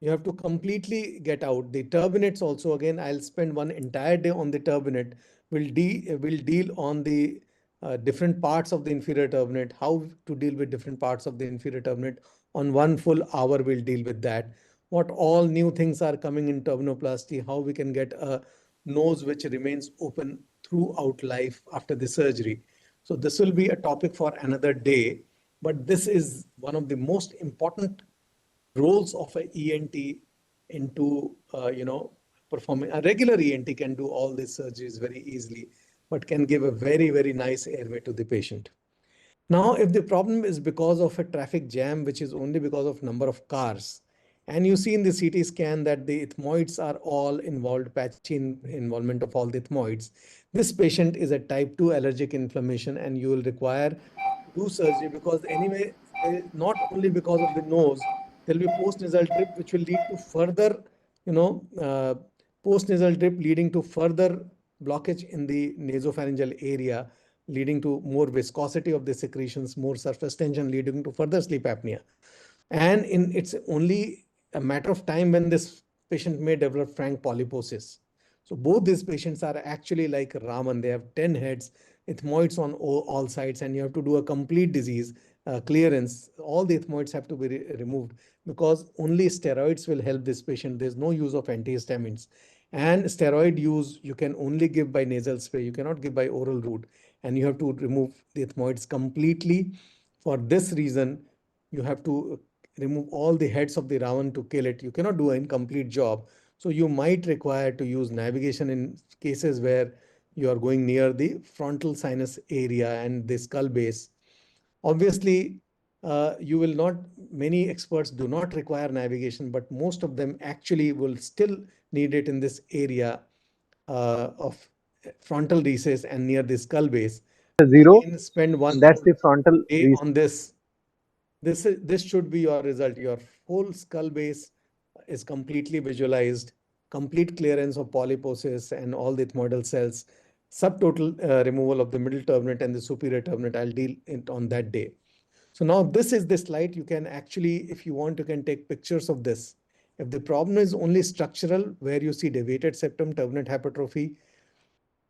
you have to completely get out. The turbinates also, again, I'll spend one entire day on the turbinate. We'll deal on the different parts of the inferior turbinate, how to deal with different parts of the inferior turbinate. On 1 full hour, we'll deal with that. What all new things are coming in turbinoplasty, how we can get a nose which remains open throughout life after the surgery. So this will be a topic for another day, but this is one of the most important roles of a ENT into performing. A regular ENT can do all these surgeries very easily, but can give a very, very nice airway to the patient. Now, if the problem is because of a traffic jam, which is only because of number of cars, and you see in the CT scan that the ethmoids are all involved, patchy involvement of all the ethmoids, this patient is a type 2 allergic inflammation, and you will require do surgery, because anyway, not only because of the nose, there will be post-nasal drip, which will lead to further, post-nasal drip leading to further blockage in the nasopharyngeal area, leading to more viscosity of the secretions, more surface tension, leading to further sleep apnea. And it's only a matter of time when this patient may develop frank polyposis. So both these patients are actually like ramen. They have 10 heads, ethmoids on all sides, and you have to do a complete disease clearance. All the ethmoids have to be removed, because only steroids will help this patient. There's no use of antihistamines. And steroid use you can only give by nasal spray. You cannot give by oral route. And you have to remove the ethmoids completely. For this reason, you have to remove all the heads of the raven to kill it. You cannot do an incomplete job. So you might require to use navigation in cases where you are going near the frontal sinus area and the skull base. Obviously, you will not, many experts do not require navigation, but most of them actually will still need it in this area of frontal recess and near the skull base. Zero, Again, spend one and that's the frontal day recess. on this. This should be your result. Your whole skull base is completely visualized, complete clearance of polyposis and all the ethmoidal cells, subtotal removal of the middle turbinate and the superior turbinate. I'll deal it on that day. So now this is the slide. You can actually, if you want, you can take pictures of this. If the problem is only structural, where you see deviated septum, turbinate hypertrophy,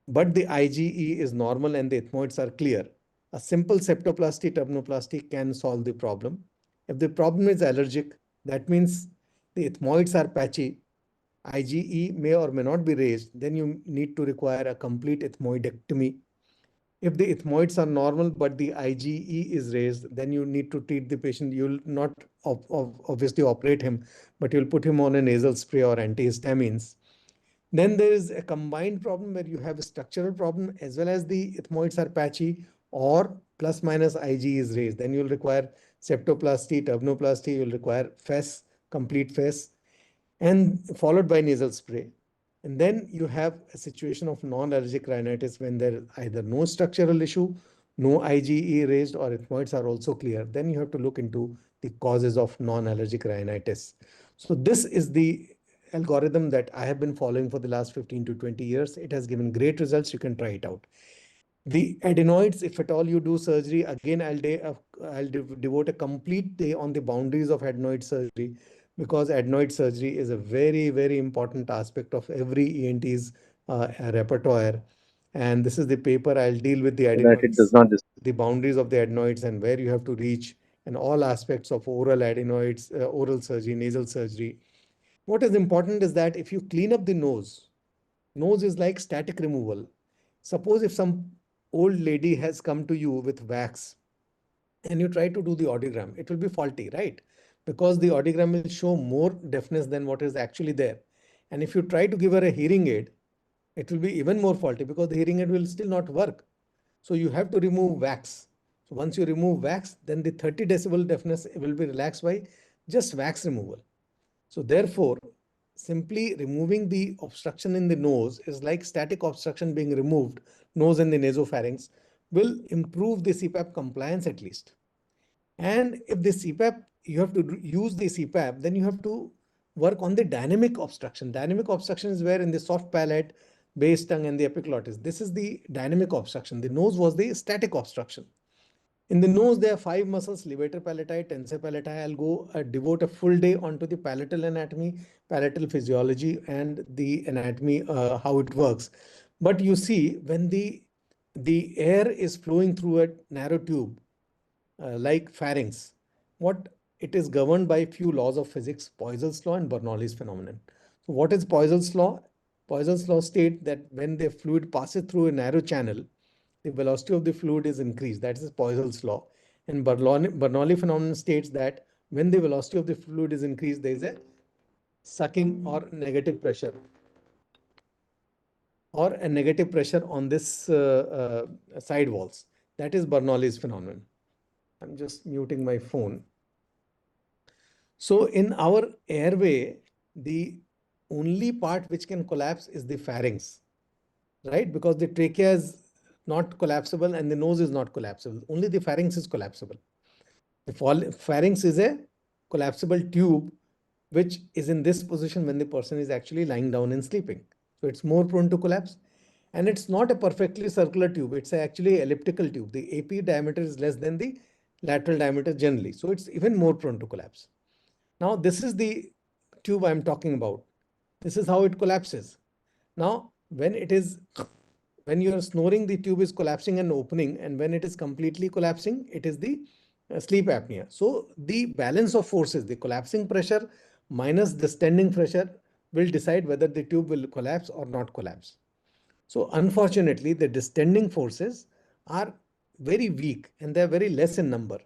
but the IgE is normal and the ethmoids are clear, a simple septoplasty, turbinoplasty can solve the problem. If the problem is allergic, that means the ethmoids are patchy, IgE may or may not be raised, then you need to require a complete ethmoidectomy. If the ethmoids are normal but the IgE is raised, then you need to treat the patient. You'll not obviously operate him, but you'll put him on a nasal spray or antihistamines. Then there is a combined problem where you have a structural problem as well as the ethmoids are patchy or plus minus IgE is raised. Then you'll require septoplasty, turbinoplasty, you'll require FES, complete FES, and followed by nasal spray. And then you have a situation of non-allergic rhinitis when there is either no structural issue, no IgE raised, or ethmoids are also clear. Then you have to look into the causes of non-allergic rhinitis. So this is the algorithm that I have been following for the last 15 to 20 years. It has given great results. You can try it out. The adenoids, if at all you do surgery, again, I'll devote a complete day on the boundaries of adenoid surgery, because adenoid surgery is a very, very important aspect of every ENT's repertoire. And this is the paper. I'll deal with the adenoids, the boundaries of the adenoids and where you have to reach, and all aspects of oral adenoids, oral surgery, nasal surgery. What is important is that if you clean up the nose, nose is like static removal. Suppose if some old lady has come to you with wax and you try to do the audiogram, it will be faulty, right? Because the audiogram will show more deafness than what is actually there. And if you try to give her a hearing aid, it will be even more faulty because the hearing aid will still not work. So you have to remove wax. So once you remove wax, then the 30 decibel deafness will be relaxed by just wax removal. So therefore, simply removing the obstruction in the nose is like static obstruction being removed, nose and the nasopharynx, will improve the CPAP compliance at least. And if the CPAP, you have to use the CPAP, then you have to work on the dynamic obstruction. Dynamic obstruction is where in the soft palate, base tongue and the epiglottis. This is the dynamic obstruction. The nose was the static obstruction. In the nose, there are 5 muscles: levator palati, tensor palati. I'll go devote a full day onto the palatal anatomy, palatal physiology, and the anatomy, how it works. But you see, when the air is flowing through a narrow tube, like pharynx, what it is governed by few laws of physics, Poiseuille's law and Bernoulli's phenomenon. So what is Poiseuille's law? Poiseuille's law states that when the fluid passes through a narrow channel, the velocity of the fluid is increased. That is Poiseuille's law. And Bernoulli phenomenon states that when the velocity of the fluid is increased, there is a sucking or negative pressure, on this side walls. That is Bernoulli's phenomenon. I'm just muting my phone. So in our airway, the only part which can collapse is the pharynx, right? Because the trachea is not collapsible and the nose is not collapsible. Only the pharynx is collapsible. The pharynx is a collapsible tube which is in this position when the person is actually lying down and sleeping. So it's more prone to collapse. And it's not a perfectly circular tube. It's actually an elliptical tube. The AP diameter is less than the lateral diameter generally. So it's even more prone to collapse. Now, this is the tube I'm talking about. This is how it collapses. Now, when you are snoring, the tube is collapsing and opening, and when it is completely collapsing, it is the sleep apnea. So the balance of forces, the collapsing pressure minus the standing pressure, will decide whether the tube will collapse or not collapse. So unfortunately, the descending forces are very weak and they are very less in number.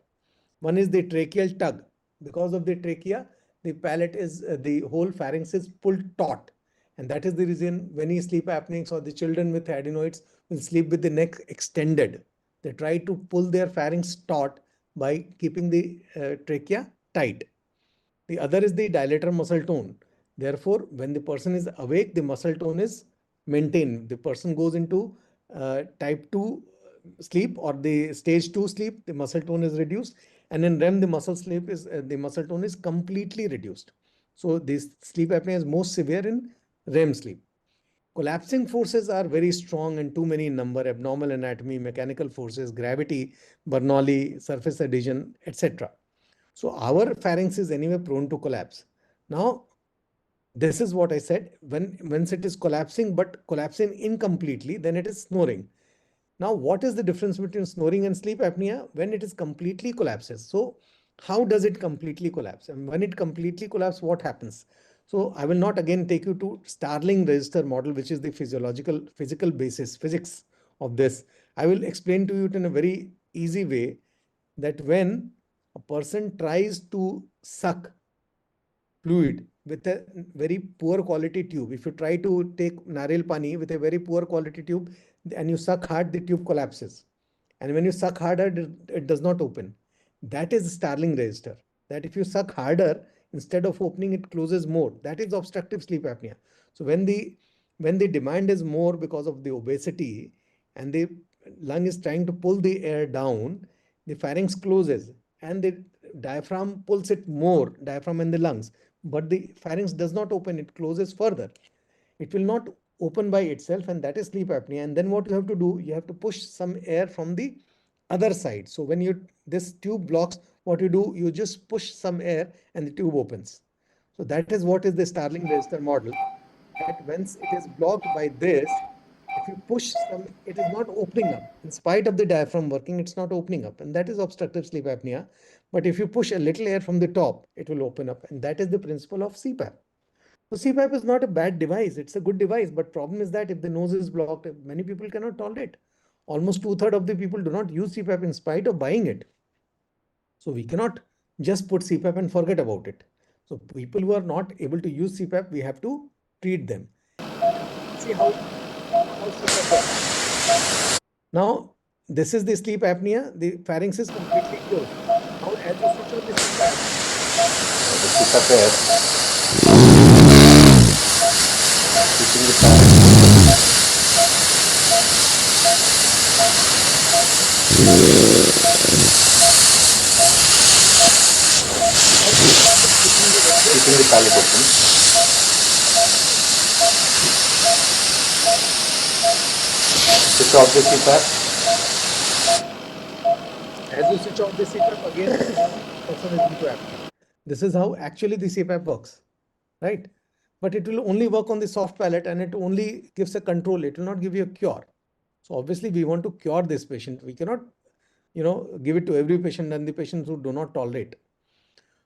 One is the tracheal tug. Because of the trachea, the palate is, the whole pharynx is pulled taut. And that is the reason many sleep apneics or the children with adenoids will sleep with the neck extended. They try to pull their pharynx taut by keeping the trachea tight. The other is the dilator muscle tone. Therefore, when the person is awake, the muscle tone is maintained. The person goes into type 2 sleep or the stage 2 sleep, the muscle tone is reduced. And in REM, the muscle tone is completely reduced. So this sleep apnea is most severe in REM sleep. Collapsing forces are very strong and too many in number: abnormal anatomy, mechanical forces, gravity, Bernoulli, surface adhesion, etc. So our pharynx is anyway prone to collapse. Now, this is what I said. Once it is collapsing, but collapsing incompletely, then it is snoring. Now, what is the difference between snoring and sleep apnea? When it is completely collapses. So how does it completely collapse? And when it completely collapses, what happens? So I will not again take you to Starling register model, which is the physical basis, physics of this. I will explain to you it in a very easy way that when a person tries to suck fluid with a very poor quality tube. If you try to take naril pani with a very poor quality tube and you suck hard, the tube collapses. And when you suck harder, it does not open. That is Starling register. That if you suck harder, instead of opening, it closes more. That is obstructive sleep apnea. So when the demand is more because of the obesity and the lung is trying to pull the air down, the pharynx closes and the diaphragm pulls it more, diaphragm and the lungs, but the pharynx does not open, it closes further. It will not open by itself, and that is sleep apnea. And then what you have to do, you have to push some air from the other side. So when this tube blocks, what you do, you just push some air and the tube opens. So that is what is the Starling register model. That once it is blocked by this, if you push some, it is not opening up. In spite of the diaphragm working, it's not opening up. And that is obstructive sleep apnea. But if you push a little air from the top, it will open up. And that is the principle of CPAP. So CPAP is not a bad device. It's a good device. But problem is that if the nose is blocked, many people cannot tolerate. Almost 2/3 of the people do not use CPAP in spite of buying it. So we cannot just put CPAP and forget about it. So people who are not able to use CPAP, we have to treat them. See how CPAP works. Now, this is the sleep apnea. The pharynx is completely closed. Now, as you switch on the keeping the palate open. Switch off the CPAP. As you switch off the CPAP, again, person is into apnea. This is how actually the CPAP works, right? But it will only work on the soft palate and it only gives a control. It will not give you a cure. So obviously we want to cure this patient. We cannot, give it to every patient and the patients who do not tolerate.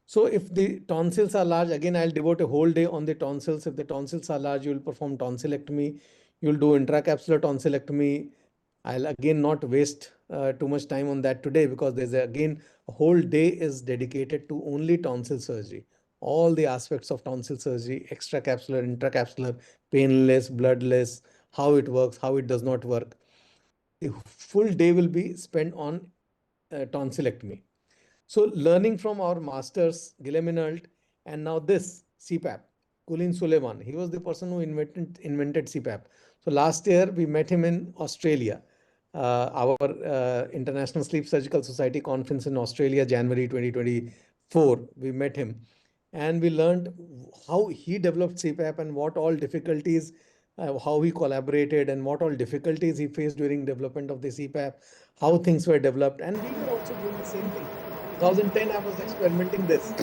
So if the tonsils are large, again, I'll devote a whole day on the tonsils. If the tonsils are large, you will perform tonsillectomy. You'll do intracapsular tonsillectomy. I'll again not waste too much time on that today because there's again a whole day is dedicated to only tonsil surgery. All the aspects of tonsil surgery, extracapsular, intracapsular, painless, bloodless, how it works, how it does not work. The full day will be spent on tonsillectomy. So learning from our masters, Guilleminult, and now this CPAP, Kulin Suleiman, he was the person who invented CPAP. So last year we met him in Australia, our International Sleep Surgical Society conference in Australia, January 2024. We met him and we learned how he developed CPAP and what all difficulties, how he collaborated and what all difficulties he faced during development of the CPAP, how things were developed. And we were also doing the same thing. 2010, I was experimenting this,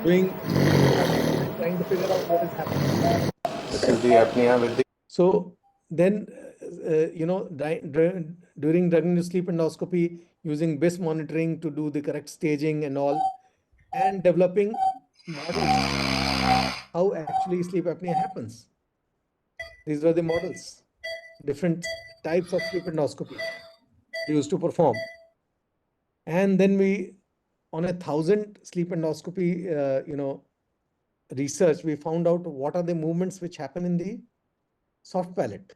trying to figure out what is happening. This is the apnea with the. So then, during drug-induced sleep endoscopy, using BIS monitoring to do the correct staging and all, and developing models how actually sleep apnea happens. These were the models, different types of sleep endoscopy we used to perform. And then we, on 1,000 sleep endoscopy, research, we found out what are the movements which happen in the soft palate,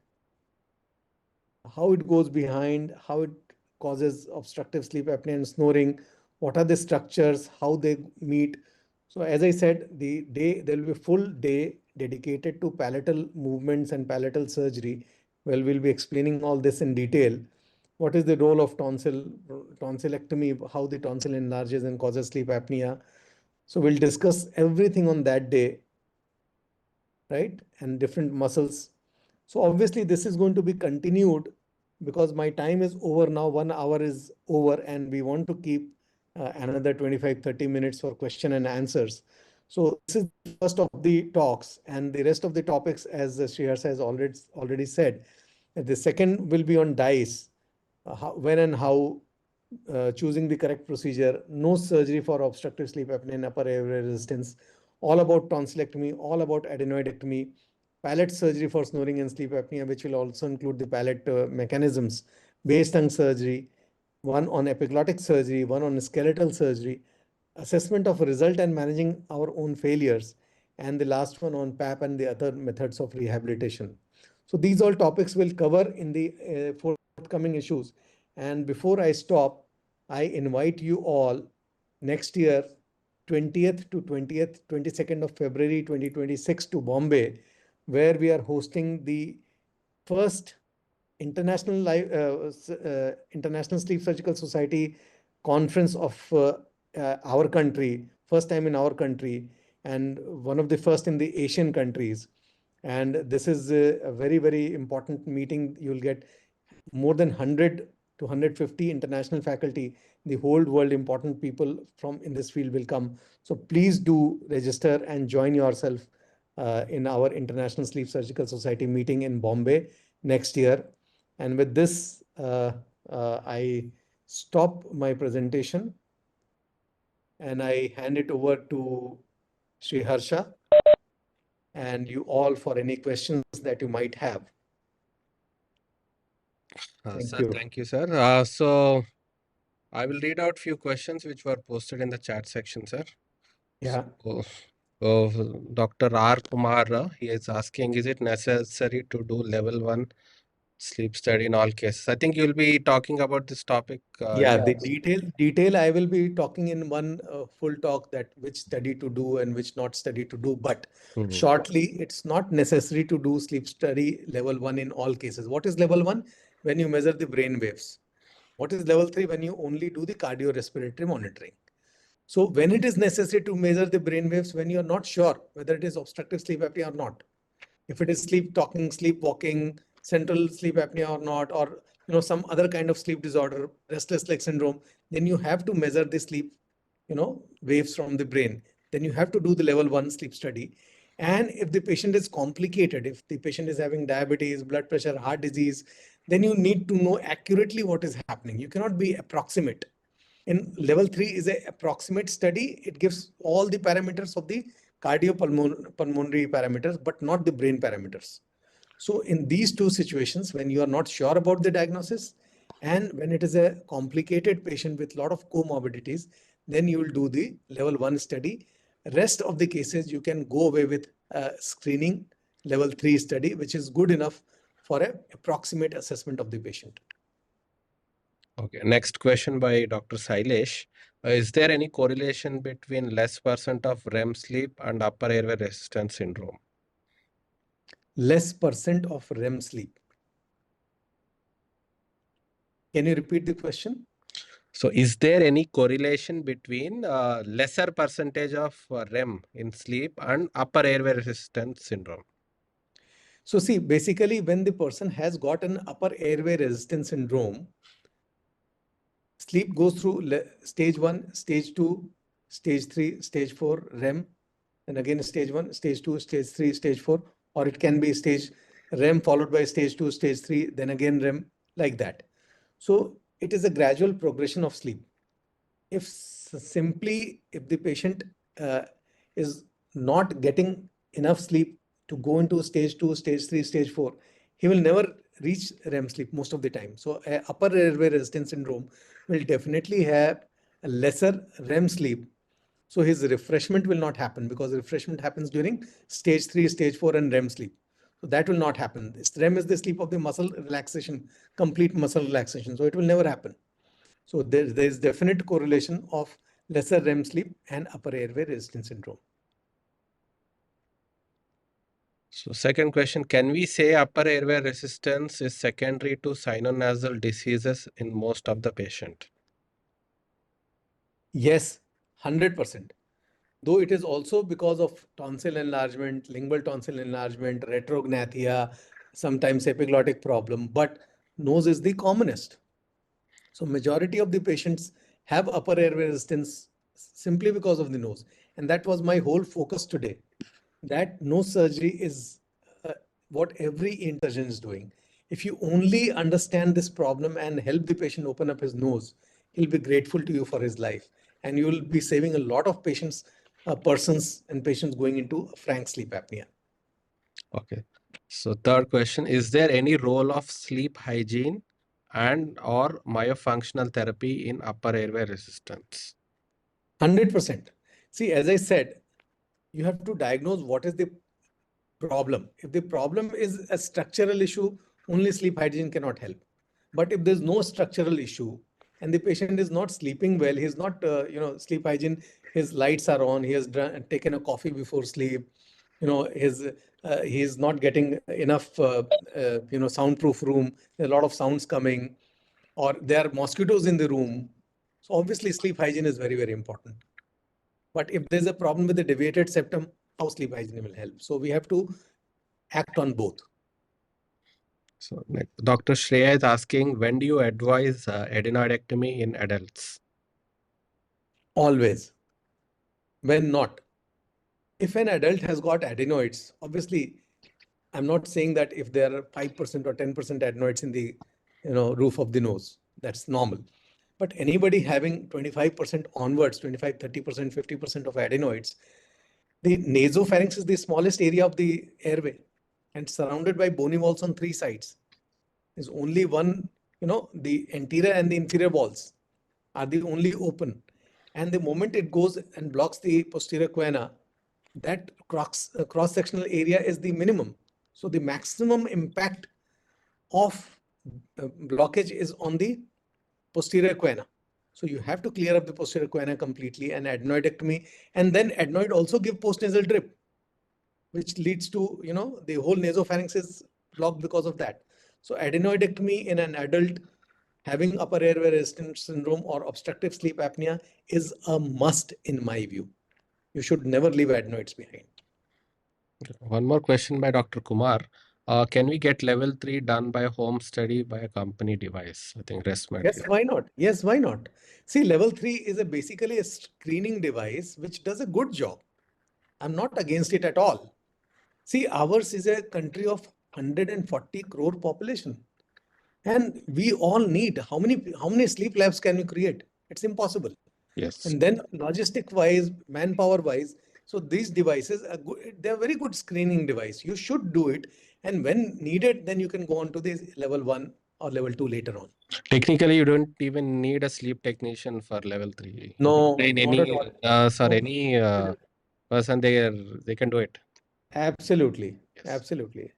how it goes behind, how it causes obstructive sleep apnea and snoring, what are the structures, how they meet. So as I said, there will be a full day dedicated to palatal movements and palatal surgery. Well, we'll be explaining all this in detail. What is the role of tonsillectomy, how the tonsil enlarges and causes sleep apnea. So we'll discuss everything on that day. right? And different muscles. So obviously this is going to be continued because my time is over now. 1 hour is over and we want to keep another 25-30 minutes for question and answers. So this is the first of the talks, and the rest of the topics, as Sriharsha has already said, the second will be on DICE, when and how, choosing the correct procedure, no surgery for obstructive sleep apnea and upper airway resistance, all about tonsillectomy, all about adenoidectomy, palate surgery for snoring and sleep apnea, which will also include the palate mechanisms, base tongue surgery, one on epiglottic surgery, one on skeletal surgery, assessment of result and managing our own failures, and the last one on PAP and the other methods of rehabilitation. So these all topics will cover in the forthcoming issues. And before I stop, I invite you all next year, 20th to 20th, 22nd of February 2026 to Bombay, where we are hosting the first International Sleep Surgical Society conference of our country, first time in our country, and one of the first in the Asian countries. And this is a very, very important meeting. You'll get more than 100 to 150 international faculty. The whole world important people from in this field will come. So please do register and join yourself in our International Sleep Surgical Society meeting in Bombay next year. And with this, I stop my presentation and I hand it over to Sriharsha and you all for any questions that you might have. Thank Sir, you. thank you, sir. So I will read out few questions which were posted in the chat section, sir. Yeah. Dr. R. Kumar, he is asking, is it necessary to do level 1 sleep study in all cases? I think you'll be talking about this topic. Yeah, the detail I will be talking in one full talk, that which study to do and which not study to do. But shortly, it's not necessary to do sleep study level 1 in all cases. What is level 1? When you measure the brain waves. What is level 3? When you only do the cardiorespiratory monitoring. So when it is necessary to measure the brain waves, when you are not sure whether it is obstructive sleep apnea or not, if it is sleep talking, sleepwalking, central sleep apnea or not, or some other kind of sleep disorder, restless leg syndrome, then you have to measure the sleep waves from the brain. Then you have to do the level 1 sleep study. And if the patient is complicated, if the patient is having diabetes, blood pressure, heart disease, then you need to know accurately what is happening. You cannot be approximate. In level 3 is a approximate study. It gives all the parameters of the cardiopulmonary parameters, but not the brain parameters. So in these two situations, when you are not sure about the diagnosis and when it is a complicated patient with a lot of comorbidities, then you will do the level 1 study. Rest of the cases, you can go away with screening level 3 study, which is good enough for an approximate assessment of the patient. Okay, next question by Dr. Sailesh. Is there any correlation between less percent of REM sleep and upper airway resistance syndrome? Less percent of REM sleep. Can you repeat the question? So is there any correlation between lesser percentage of REM in sleep and upper airway resistance syndrome? So see, basically when the person has got an upper airway resistance syndrome, sleep goes through stage 1, stage 2, stage 3, stage 4 REM, and again stage 1, stage 2, stage 3, stage 4, or it can be stage REM followed by stage 2, stage 3, then again REM, like that. So it is a gradual progression of sleep. If the patient is not getting enough sleep to go into stage 2, stage 3, stage 4, he will never reach REM sleep most of the time. So upper airway resistance syndrome will definitely have a lesser REM sleep. So his refreshment will not happen, because refreshment happens during stage 3, stage 4 and REM sleep. So that will not happen. This REM is the sleep of the muscle relaxation, complete muscle relaxation. So it will never happen. So there is definite correlation of lesser REM sleep and upper airway resistance syndrome. So second question, can we say upper airway resistance is secondary to sinonasal diseases in most of the patient? Yes, 100%. though it is also because of tonsil enlargement, lingual tonsil enlargement, retrognathia, sometimes epiglottic problem, but nose is the commonest. So majority of the patients have upper airway resistance simply because of the nose. And that was my whole focus today, that nose surgery is what every intervention is doing. If you only understand this problem and help the patient open up his nose, he'll be grateful to you for his life. And you will be saving a lot of persons and patients going into frank sleep apnea. Okay. So third question, is there any role of sleep hygiene and or myofunctional therapy in upper airway resistance? 100%. See, as I said, you have to diagnose what is the problem. If the problem is a structural issue, only sleep hygiene cannot help. But if there's no structural issue and the patient is not sleeping well, he's not, sleep hygiene, his lights are on, he has taken a coffee before sleep, he's not getting enough, soundproof room, there are a lot of sounds coming, or there are mosquitoes in the room. So obviously sleep hygiene is very, very important. But if there's a problem with the deviated septum, how sleep hygiene will help? So we have to act on both. So Dr. Shreya is asking, when do you advise adenoidectomy in adults? Always. When not. If an adult has got adenoids, obviously, I'm not saying that if there are 5% or 10% adenoids in the roof of the nose, that's normal. But anybody having 25% onwards, 25, 30%, 50% of adenoids, the nasopharynx is the smallest area of the airway and surrounded by bony walls on three sides. There's only one, the anterior and the inferior walls are the only open. And the moment it goes and blocks the posterior choana, that cross-sectional area is the minimum. So the maximum impact of blockage is on the posterior choana. So you have to clear up the posterior choana completely and adenoidectomy. And then adenoid also give postnasal drip, which leads to, the whole nasopharynx is blocked because of that. So adenoidectomy in an adult having upper airway resistance syndrome or obstructive sleep apnea is a must in my view. You should never leave adenoids behind. One more question by Dr. Kumar. Can we get level 3 done by home study by a company device? I think rest might. Yes, why not? Yes, why not? See, level 3 is basically a screening device which does a good job. I'm not against it at all. See, ours is a country of 140 crore population. And we all need, how many sleep labs can we create? It's impossible. Yes. And then logistic wise, manpower wise, so these devices are good, they're very good screening device. You should do it. And when needed, then you can go on to this level 1 or level 2 later on. Technically, you don't even need a sleep technician for level 3. No, In not at all. No. any person, they can do it. Absolutely. Yes. Absolutely.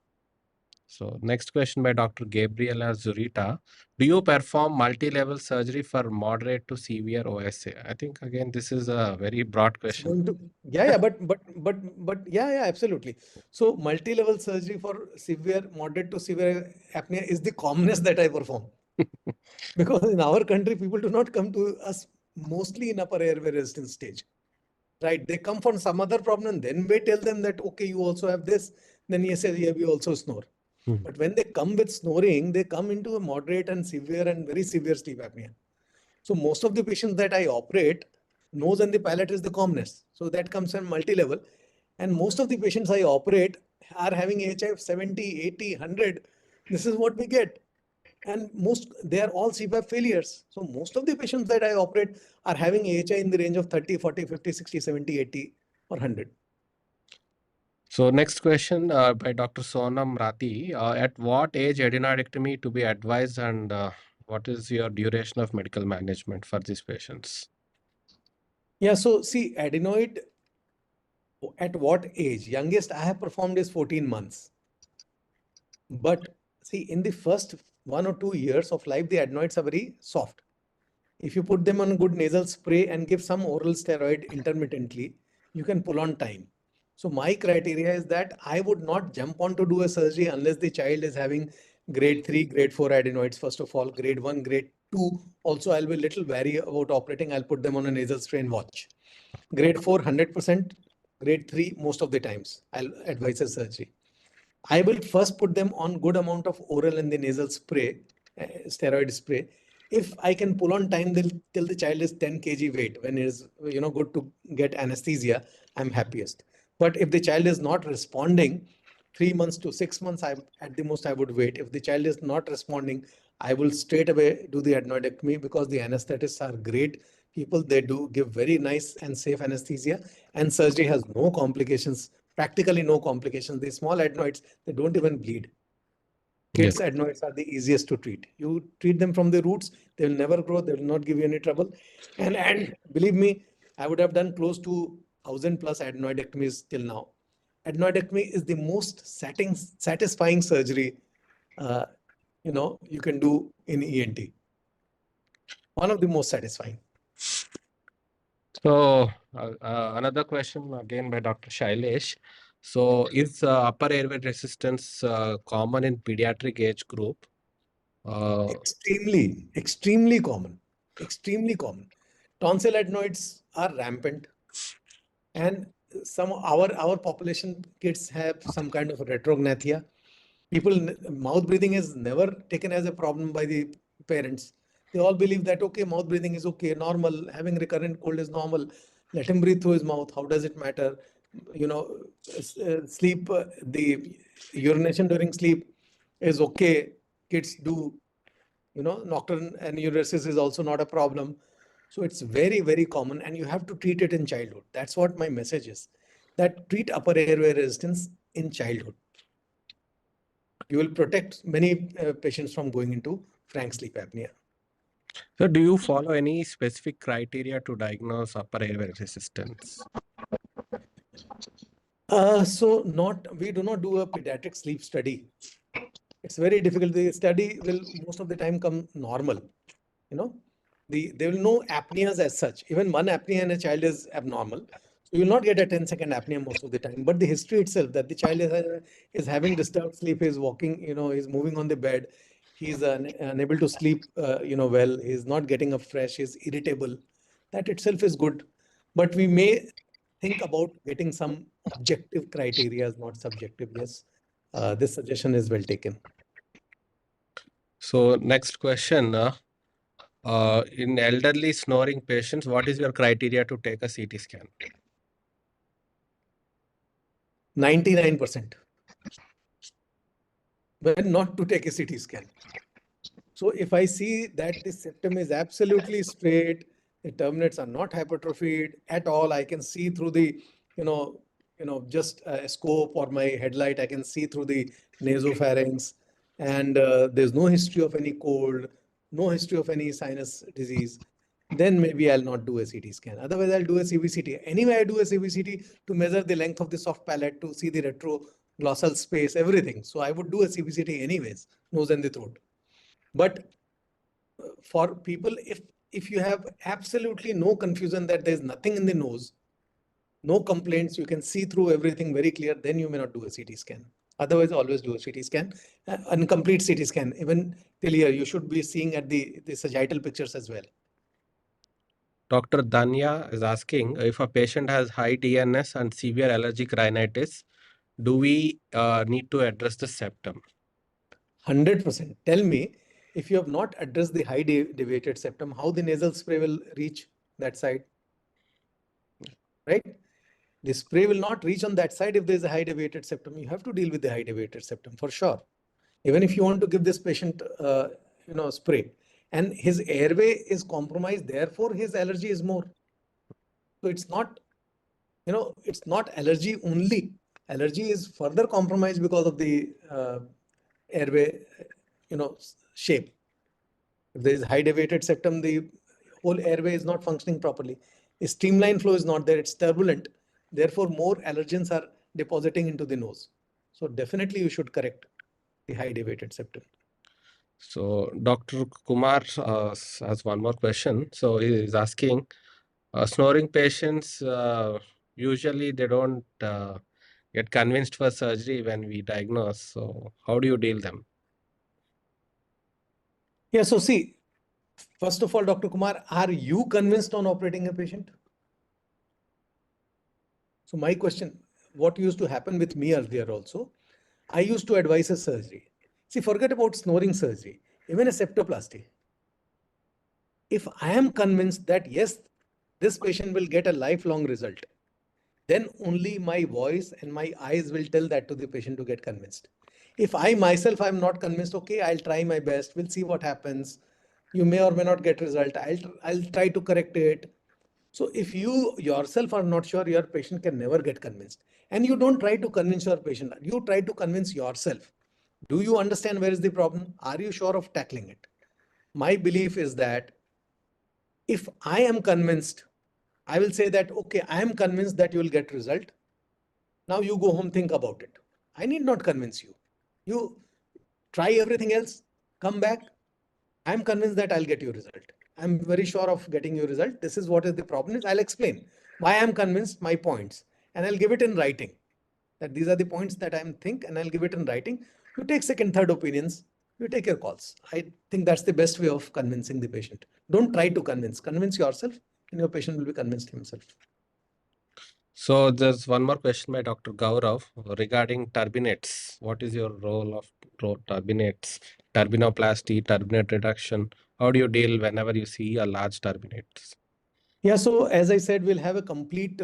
So next question by Dr. Gabriela Zurita. Do you perform multi-level surgery for moderate to severe OSA? I think again, this is a very broad question. But yeah, absolutely. So multi-level surgery for moderate to severe apnea is the commonest that I perform. Because in our country, people do not come to us mostly in upper airway resistance stage. Right? They come for some other problem, then we tell them that, okay, you also have this. Then he says, yeah, we also snore. But when they come with snoring, they come into a moderate and severe and very severe sleep apnea. So most of the patients that I operate, nose and the palate is the commonest. So that comes in multi-level. And most of the patients I operate are having AHI of 70, 80, 100. This is what we get. And they are all CPAP failures. So most of the patients that I operate are having AHI in the range of 30, 40, 50, 60, 70, 80 or 100. So next question by Dr. Sonam Rati. At what age adenoidectomy to be advised, and what is your duration of medical management for these patients? Yeah, so see, adenoid at what age? Youngest I have performed is 14 months. But see, in the first 1 or 2 years of life, the adenoids are very soft. If you put them on good nasal spray and give some oral steroid intermittently, you can pull on time. So my criteria is that I would not jump on to do a surgery unless the child is having grade 3, grade 4 adenoids, first of all, grade 1, grade 2. Also, I'll be a little wary about operating. I'll put them on a nasal spray and watch. Grade 4, 100%. Grade 3, most of the times, I'll advise a surgery. I will first put them on good amount of oral and the nasal spray, steroid spray. If I can pull on time till the child is 10 kg weight, when it is good to get anesthesia, I'm happiest. But if the child is not responding, 3 months to 6 months, at the most I would wait. If the child is not responding, I will straight away do the adenoidectomy, because the anesthetists are great people. They do give very nice and safe anesthesia, and surgery has no complications, practically no complications. The small adenoids, they don't even bleed. Kids' adenoids are the easiest to treat. You treat them from the roots, they will never grow, they will not give you any trouble. And believe me, I would have done close to 1,000 plus adenoidectomies till now. Adenoidectomy is the most satisfying surgery you can do in ENT. One of the most satisfying. So another question again by Dr. Shailesh. So is upper airway resistance common in pediatric age group? Extremely common. Extremely common. Tonsil adenoids are rampant, and some our population kids have some kind of retrognathia. Mouth breathing is never taken as a problem by the parents. They all believe that okay, mouth breathing is okay, normal. Having recurrent cold is normal. Let him breathe through his mouth. How does it matter? Sleep. The urination during sleep is okay. Kids do. Nocturnal aneurysm is also not a problem. So it's very, very common, and you have to treat it in childhood. That's what my message is, that treat upper airway resistance in childhood. You will protect many patients from going into frank sleep apnea. So do you follow any specific criteria to diagnose upper airway resistance? We do not do a pediatric sleep study. It's very difficult. The study will most of the time come normal. There will no apneas as such. Even one apnea in a child is abnormal. So you will not get a 10-second apnea most of the time. But the history itself, that the child is having disturbed sleep, is walking, is moving on the bed, he's unable to sleep, well, he's not getting up fresh, he's irritable. That itself is good. But we may think about getting some objective criteria, not subjective. Yes, this suggestion is well taken. So next question. In elderly snoring patients, what is your criteria to take a CT scan? 99%. When not to take a CT scan. So if I see that the septum is absolutely straight, the terminates are not hypertrophied at all, I can see through the, just a scope or my headlight, I can see through the nasopharynx, and there's no history of any cold, no history of any sinus disease, then maybe I'll not do a CT scan. Otherwise, I'll do a CVCT. Anyway, I do a CVCT to measure the length of the soft palate, to see the retroglossal space, everything. So I would do a CVCT anyways, nose and the throat. But for people, if you have absolutely no confusion that there's nothing in the nose, no complaints, you can see through everything very clear, then you may not do a CT scan. Otherwise, always do a CT scan, incomplete CT scan. Even till here, you should be seeing at the sagittal pictures as well. Dr. Danya is asking, if a patient has high DNS and severe allergic rhinitis, do we need to address the septum? 100%. Tell me, if you have not addressed the high deviated septum, how the nasal spray will reach that side, right? The spray will not reach on that side if there is a high deviated septum. You have to deal with the high deviated septum for sure. Even if you want to give this patient, spray, and his airway is compromised, therefore his allergy is more. So it's not, it's not allergy only. Allergy is further compromised because of the airway, shape. If there is high deviated septum, the whole airway is not functioning properly. A streamline flow is not there, it's turbulent. Therefore, more allergens are depositing into the nose. So definitely you should correct the high deviated septum. So Dr. Kumar has one more question. So he is asking, snoring patients, usually they don't get convinced for surgery when we diagnose. So how do you deal them? Yeah, so see, first of all, Dr. Kumar, are you convinced on operating a patient? So my question, what used to happen with me earlier also, I used to advise a surgery. See, forget about snoring surgery, even a septoplasty. If I am convinced that yes, this patient will get a lifelong result, then only my voice and my eyes will tell that to the patient to get convinced. If I myself am not convinced, okay, I'll try my best, we'll see what happens. You may or may not get result. I'll try to correct it. So if you yourself are not sure, your patient can never get convinced. And you don't try to convince your patient. You try to convince yourself. Do you understand where is the problem? Are you sure of tackling it? My belief is that if I am convinced, I will say that, okay, I am convinced that you will get result. Now you go home, think about it. I need not convince you. You try everything else, come back. I'm convinced that I'll get you result. I'm very sure of getting you result. This is what is the problem is. I'll explain why I'm convinced, my points, and I'll give it in writing. That these are the points that I'm think, and I'll give it in writing. You take second, third opinions. You take your calls. I think that's the best way of convincing the patient. Don't try to convince. Convince yourself, and your patient will be convinced himself. So there's one more question by Dr. Gaurav regarding turbinates. What is your role of turbinates, turbinoplasty, turbinate reduction? How do you deal whenever you see a large turbinates? Yeah, so as I said, we'll have a complete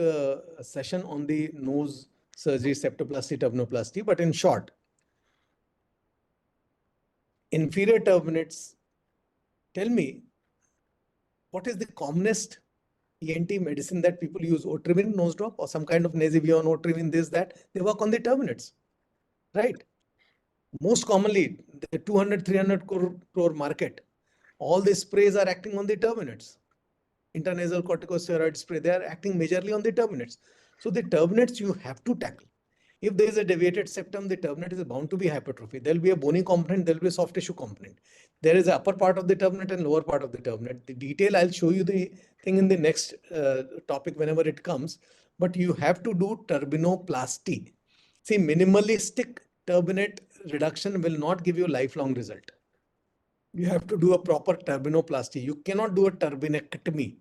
session on the nose surgery, septoplasty, turbinoplasty. But in short, inferior turbinates, tell me, what is the commonest ENT medicine that people use? Otrivin, nose drop, or some kind of Nazivion, Otrivin, this, that. They work on the turbinates, right? Most commonly, the 200, 300 crore market, all the sprays are acting on the turbinates. Intranasal corticosteroid spray, they are acting majorly on the turbinates. So the turbinates you have to tackle. If there is a deviated septum, the turbinate is bound to be hypertrophy. There will be a bony component, there will be a soft tissue component. There is the upper part of the turbinate and lower part of the turbinate. The detail, I'll show you the thing in the next topic whenever it comes. But you have to do turbinoplasty. See, minimalistic turbinate reduction will not give you a lifelong result. You have to do a proper turbinoplasty. You cannot do a turbinectomy.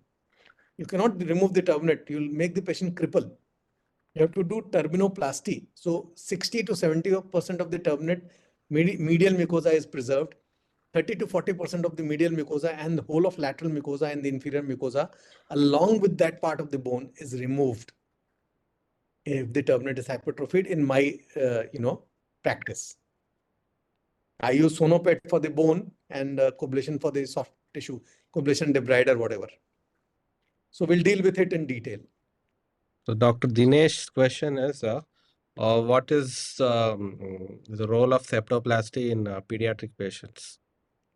You cannot remove the turbinate. You'll make the patient cripple. You have to do turbinoplasty. So 60 to 70% of the turbinate medial mucosa is preserved. 30 to 40% of the medial mucosa and the whole of lateral mucosa and the inferior mucosa, along with that part of the bone, is removed if the turbinate is hypertrophied in my practice. I use sonopet for the bone and coblation for the soft tissue, coblation debrider, whatever. So we'll deal with it in detail. So Dr. Dinesh's question is, what is the role of septoplasty in pediatric patients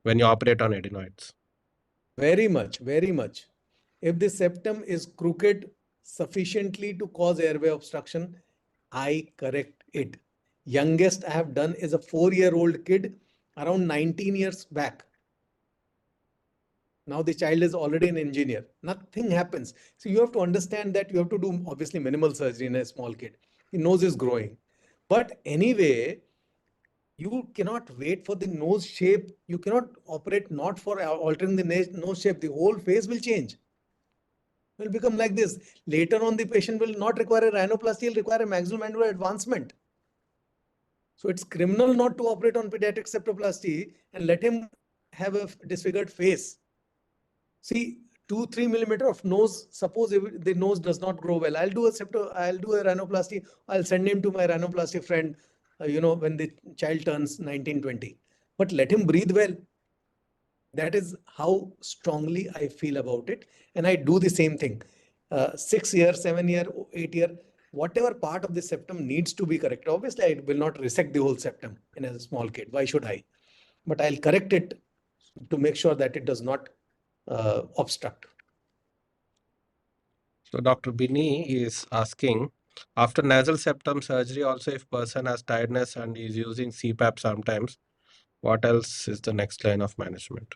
when you operate on adenoids? Very much, very much. If the septum is crooked sufficiently to cause airway obstruction, I correct it. Youngest I have done is a 4-year-old kid around 19 years back. Now the child is already an engineer. Nothing happens. So you have to understand that you have to do obviously minimal surgery in a small kid. The nose is growing. But anyway, you cannot wait for the nose shape. You cannot operate not for altering the nose shape. The whole face will change. Will become like this. Later on, the patient will not require a rhinoplasty, he'll require a maxillomandibular advancement. So it's criminal not to operate on pediatric septoplasty and let him have a disfigured face. See, 2-3 millimeter of nose, suppose if the nose does not grow well, I'll do a rhinoplasty, I'll send him to my rhinoplasty friend, when the child turns 19-20. But let him breathe well. That is how strongly I feel about it. And I do the same thing. 6 year, 7 year, 8 year, whatever part of the septum needs to be corrected. Obviously, I will not resect the whole septum in a small kid. Why should I? But I'll correct it to make sure that it does not obstruct. So Dr. Bini is asking, after nasal septum surgery, also if person has tiredness and is using CPAP sometimes, what else is the next line of management?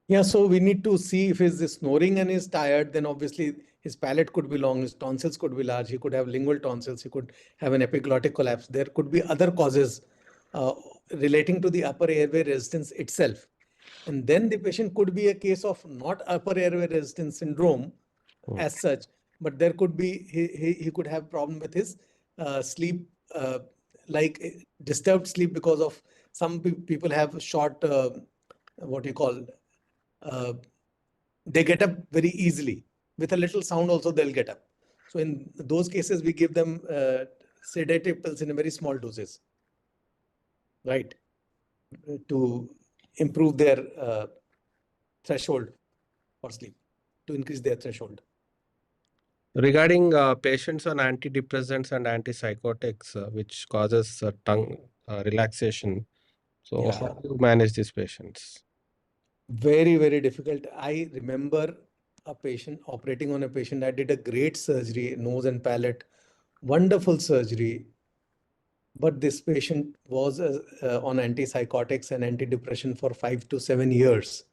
Yeah, so we need to see if he's snoring and is tired, then obviously his palate could be long, his tonsils could be large, he could have lingual tonsils, he could have an epiglottic collapse. There could be other causes relating to the upper airway resistance itself. And then the patient could be a case of not upper airway resistance syndrome as such, but there could be, he could have problem with his sleep, like disturbed sleep because of some people have short, what you call, uh, they get up very easily. With a little sound also they'll get up. So in those cases, we give them sedative pills in a very small doses, right, to improve their threshold for sleep, to increase their threshold. Regarding patients on antidepressants and antipsychotics, which causes tongue relaxation, so Yeah. how do you manage these patients? Very, very difficult. I remember a patient, operating on a patient. I did a great surgery, nose and palate, wonderful surgery. But this patient was on antipsychotics and antidepressant for 5 to 7 years.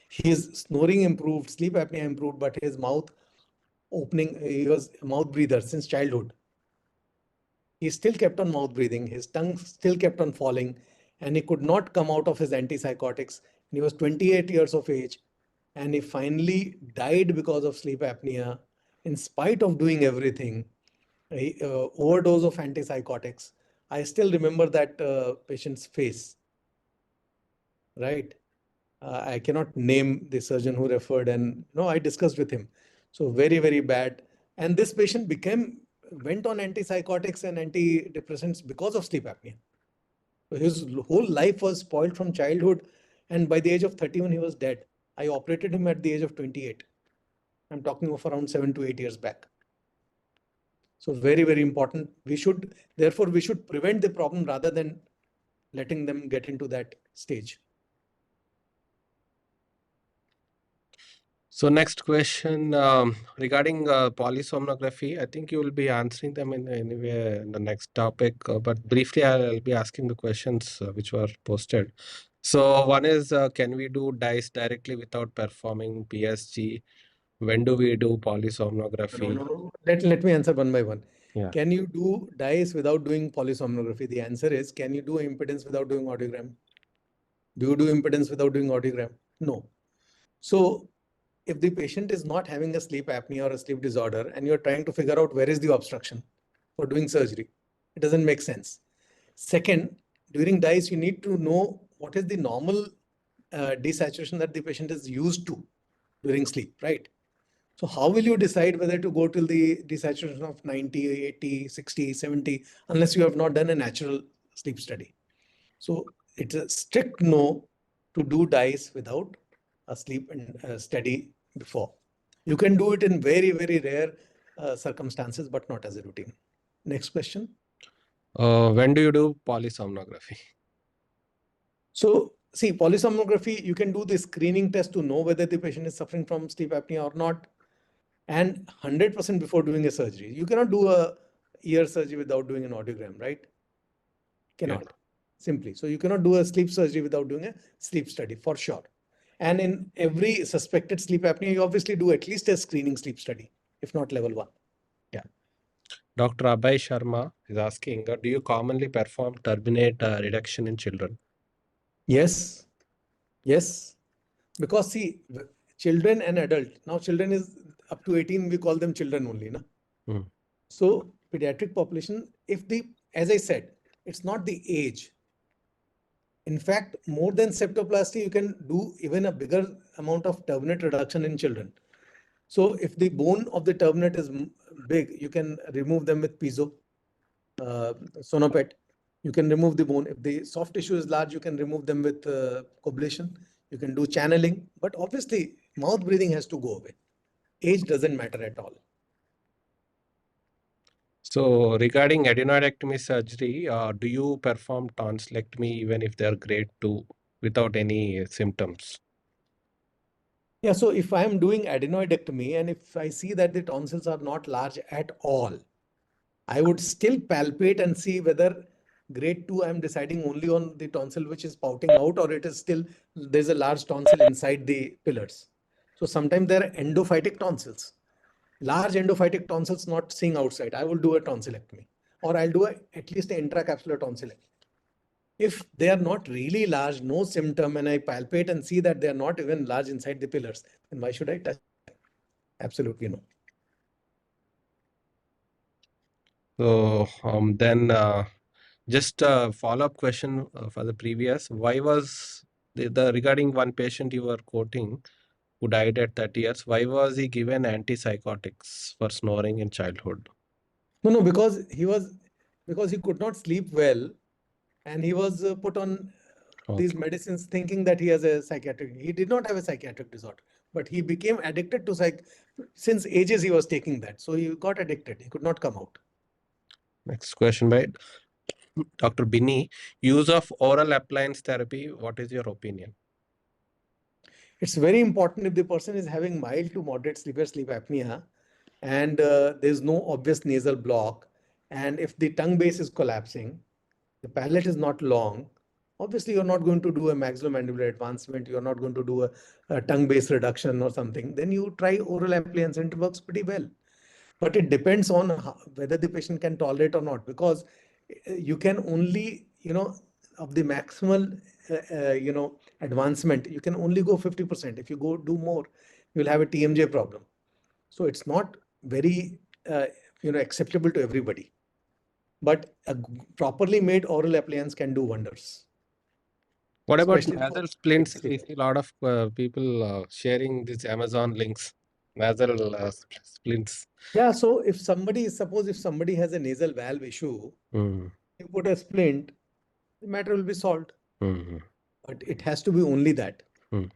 His snoring improved, sleep apnea improved, but his mouth opening, he was a mouth breather since childhood. He still kept on mouth breathing, his tongue still kept on falling, and he could not come out of his antipsychotics. And he was 28 years of age, and he finally died because of sleep apnea, in spite of doing everything. Overdose of antipsychotics. I still remember that patient's face, right? I cannot name the surgeon who referred, and no, I discussed with him. So very, very bad. And this patient went on antipsychotics and antidepressants because of sleep apnea. So his whole life was spoiled from childhood, and by the age of 31, he was dead. I operated him at the age of 28. I'm talking of around 7 to 8 years back. So very, very important. Therefore, we should prevent the problem rather than letting them get into that stage. So next question regarding polysomnography, I think you will be answering them anyway in the next topic. But briefly, I'll be asking the questions which were posted. So one is, can we do DICE directly without performing PSG? When do we do polysomnography? No. Let me answer one by one. Yeah. Can you do DICE without doing polysomnography? The answer is, can you do impedance without doing audiogram? Do you do impedance without doing audiogram? No. So if the patient is not having a sleep apnea or a sleep disorder, and you're trying to figure out where is the obstruction for doing surgery, it doesn't make sense. Second, during DICE, you need to know what is the normal desaturation that the patient is used to during sleep, right? So how will you decide whether to go till the desaturation of 90, 80, 60, 70, unless you have not done a natural sleep study? So it's a strict no to do DICE without a sleep study before. You can do it in very, very rare circumstances, but not as a routine. Next question. When do you do polysomnography? So see, polysomnography, you can do the screening test to know whether the patient is suffering from sleep apnea or not, and 100% before doing a surgery. You cannot do a ear surgery without doing an audiogram, right? Cannot, simply. So you cannot do a sleep surgery without doing a sleep study, for sure. And in every suspected sleep apnea, you obviously do at least a screening sleep study, if not level 1. Yeah. Dr. Abhay Sharma is asking, do you commonly perform turbinate reduction in children? Yes. Yes. Because see, children and adult, now children is up to 18, we call them children only, na? So pediatric population, as I said, it's not the age. In fact, more than septoplasty, you can do even a bigger amount of turbinate reduction in children. So if the bone of the turbinate is big, you can remove them with piezo, sonopet. You can remove the bone. If the soft tissue is large, you can remove them with coblation. You can do channeling, but obviously mouth breathing has to go away. Age doesn't matter at all. So regarding adenoidectomy surgery, do you perform tonsillectomy even if they are grade 2 without any symptoms? Yeah, so if I'm doing adenoidectomy and if I see that the tonsils are not large at all, I would still palpate and see whether grade 2, I'm deciding only on the tonsil which is pouting out, or it is still, there's a large tonsil inside the pillars. So sometimes there are endophytic tonsils. Large endophytic tonsils not seeing outside, I will do a tonsillectomy, or I'll do at least an intracapsular tonsillectomy. If they are not really large, no symptom, and I palpate and see that they are not even large inside the pillars, then why should I touch them? Absolutely no. So then just a follow-up question for the previous. Why was the regarding one patient you were quoting who died at 30 years, why was he given antipsychotics for snoring in childhood? No, because he could not sleep well, and he was put on these Okay. medicines thinking that he has a psychiatric. He did not have a psychiatric disorder, but he became addicted to since ages he was taking that. So he got addicted. He could not come out. Next question by Dr. Binny. Use of oral appliance therapy. What is your opinion? It's very important if the person is having mild to moderate sleep apnea, and there's no obvious nasal block, and if the tongue base is collapsing, the palate is not long. Obviously, you're not going to do a maxillomandibular advancement. You're not going to do a tongue base reduction or something. Then you try oral appliance, and it works pretty well. But it depends on whether the patient can tolerate or not, because you can only, of the maximal, advancement, you can only go 50%. If you go do more, you'll have a TMJ problem. So it's not very, acceptable to everybody. But a properly made oral appliance can do wonders, What about especially for nasal splints? We sleep. see a lot of people sharing these Amazon links, nasal splints. Yeah, so suppose if somebody has a nasal valve issue, Mm, you put a splint, the matter will be solved. mm, But it has to be only that. mm.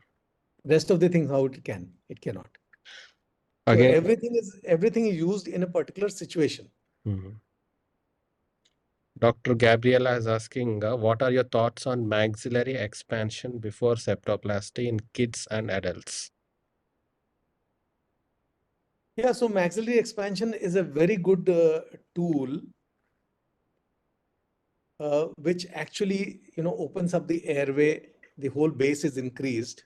Rest of the things, how it cannot. So Again, everything is used in a particular situation. Dr. Gabriela is asking, what are your thoughts on maxillary expansion before septoplasty in kids and adults? Yeah, so maxillary expansion is a very good tool, which actually, opens up the airway. The whole base is increased.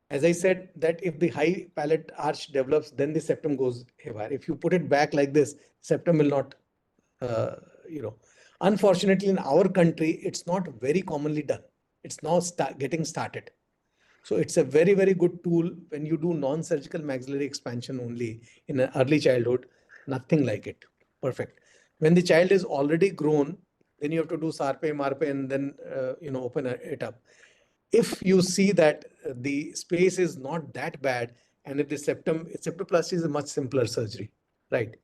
As I said, that if the high palate arch develops, then the septum goes haywire. If you put it back like this, septum will not, uh, you know. Unfortunately, in our country, it's not very commonly done. It's now getting started. So it's a very, very good tool when you do non-surgical maxillary expansion only in early childhood. Nothing like it. Perfect. When the child is already grown, then you have to do sarpe, marpe, and then open it up. If you see that the space is not that bad, and if the septoplasty is a much simpler surgery, right?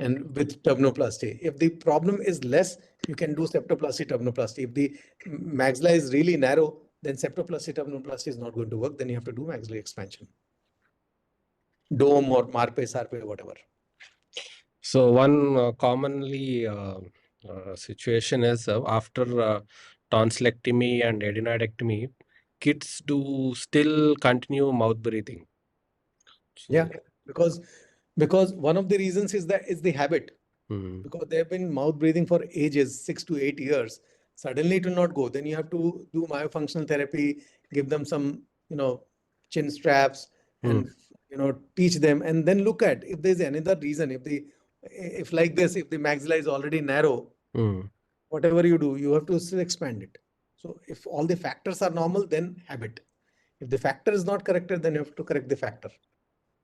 And with tubnoplasty, if the problem is less, you can do septoplasty, tubnoplasty. If the maxilla is really narrow, then septoplasty, tubnoplasty is not going to work. Then you have to do maxillary expansion, dome or marpe, sarpe, whatever. So one commonly situation is after tonsillectomy and adenoidectomy, kids do still continue mouth breathing. Yeah, So, because one of the reasons is the habit. mm, Because they've been mouth breathing for ages, 6 to 8 years. Suddenly it will not go. Then you have to do myofunctional therapy, give them some, chin straps, mm, and teach them, and then look at if there's another reason. If like this, if the maxilla is already narrow, mm. whatever you do, you have to still expand it. So if all the factors are normal, then habit. If the factor is not corrected, then you have to correct the factor,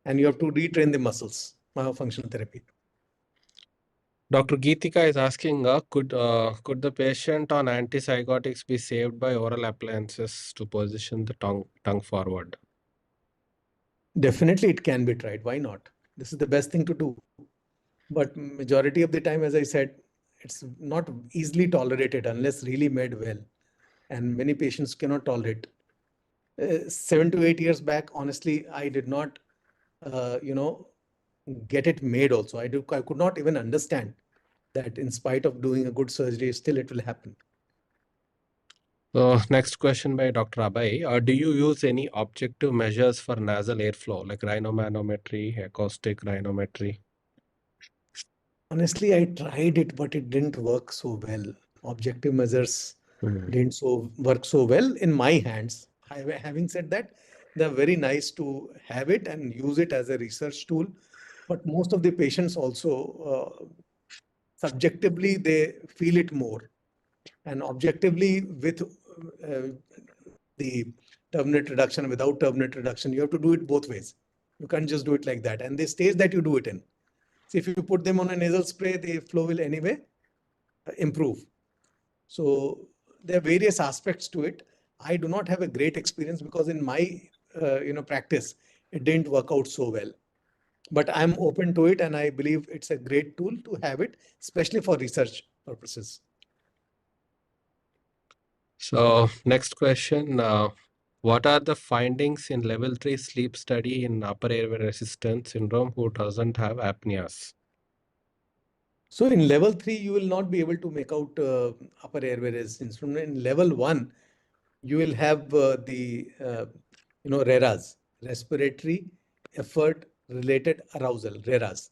and you have to retrain the muscles, myofunctional therapy. Dr. Geetika is asking, could the patient on antipsychotics be saved by oral appliances to position the tongue forward? Definitely, it can be tried. Why not? This is the best thing to do. But majority of the time, as I said, it's not easily tolerated unless really made well. And many patients cannot tolerate. 7 to 8 years back, honestly, I did not, get it made also. I could not even understand that in spite of doing a good surgery, still it will happen. So next question by Dr. Abhay. Do you use any objective measures for nasal airflow like rhinomanometry, acoustic rhinometry? Honestly, I tried it, but it didn't work so well. Objective measures Mm. didn't work so well in my hands. Having said that, they're very nice to have it and use it as a research tool. But most of the patients also, subjectively, they feel it more. And objectively, with the turbinate reduction, without turbinate reduction, you have to do it both ways. You can't just do it like that. And the stage that you do it in. So if you put them on a nasal spray, the flow will anyway improve. So there are various aspects to it. I do not have a great experience because in my practice, it didn't work out so well. But I'm open to it, and I believe it's a great tool to have it, especially for research purposes. So next question, what are the findings in level 3 sleep study in upper airway resistance syndrome who doesn't have apneas? So in level 3, you will not be able to make out upper airway resistance. In level 1, you will have the RERAs, respiratory effort related arousal, RERAs.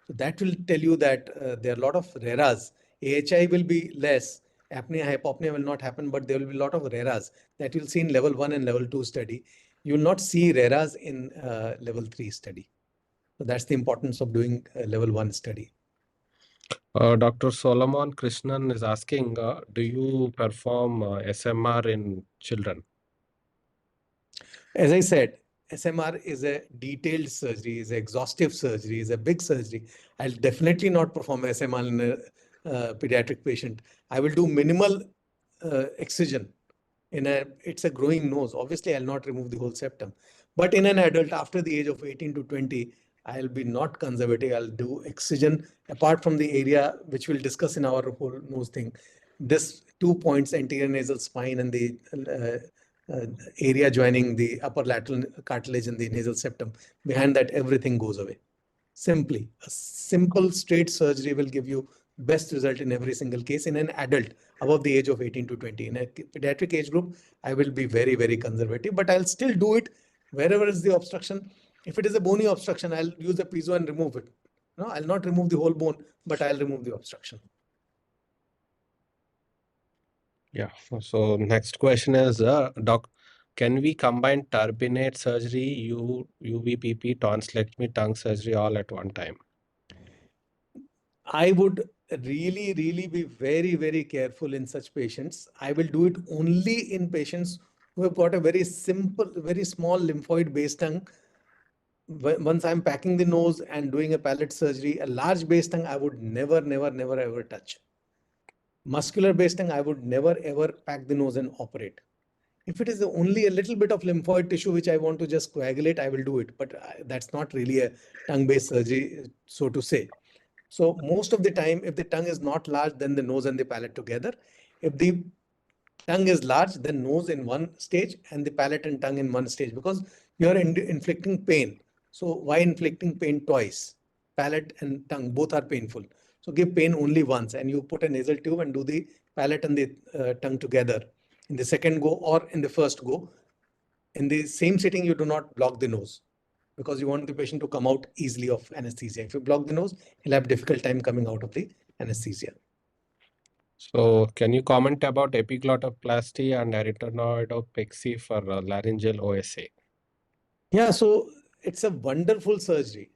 So that will tell you that there are a lot of RERAs. AHI will be less, apnea, hypopnea will not happen, but there will be a lot of RERAs that you'll see in level 1 and level 2 study. You will not see RERAs in level 3 study. So that's the importance of doing level 1 study. Dr. Solomon Krishnan is asking, do you perform SMR in children? As I said, SMR is a detailed surgery, is exhaustive surgery, is a big surgery. I'll definitely not perform SMR in a pediatric patient. I will do minimal excision. It's a growing nose. Obviously, I'll not remove the whole septum. But in an adult after the age of 18 to 20, I'll be not conservative. I'll do excision apart from the area which we'll discuss in our whole nose thing. This 2 points, anterior nasal spine and the area joining the upper lateral cartilage and the nasal septum. Behind that, everything goes away. Simply, a simple straight surgery will give you best result in every single case in an adult above the age of 18 to 20. In a pediatric age group, I will be very, very conservative, but I'll still do it wherever is the obstruction. If it is a bony obstruction, I'll use the piezo and remove it. No, I'll not remove the whole bone, but I'll remove the obstruction. Yeah. So next question is, doc, can we combine turbinate surgery, UVPP, tonsillectomy, tongue surgery all at one time? I would really, really be very, very careful in such patients. I will do it only in patients who have got a very simple, very small lymphoid base tongue. Once I'm packing the nose and doing a palate surgery, a large base tongue, I would never, never, never, ever touch. Muscular base tongue, I would never, ever pack the nose and operate. If it is only a little bit of lymphoid tissue which I want to just coagulate, I will do it. But that's not really a tongue-based surgery, so to say. So most of the time, if the tongue is not large, then the nose and the palate together. If the tongue is large, then nose in one stage and the palate and tongue in one stage, because you are inflicting pain. So why inflicting pain twice? Palate and tongue both are painful. So give pain only once, and you put a nasal tube and do the palate and the tongue together in the second go or in the first go. In the same sitting, you do not block the nose because you want the patient to come out easily of anesthesia. If you block the nose, he'll have difficult time coming out of the anesthesia. So can you comment about epiglotoplasty and arytenoidopexy for laryngeal OSA? Yeah, so it's a wonderful surgery.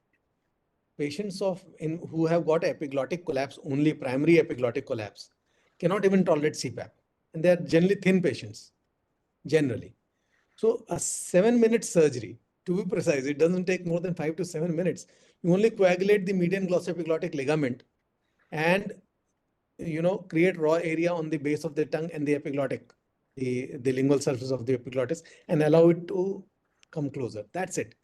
Patients who have got epiglottic collapse, only primary epiglottic collapse, cannot even tolerate CPAP. And they are generally thin patients, generally. So a 7-minute surgery, to be precise, it doesn't take more than 5 to 7 minutes. You only coagulate the median glossoepiglottic ligament and create raw area on the base of the tongue and the epiglottic, the lingual surface of the epiglottis, and allow it to come closer. That's it.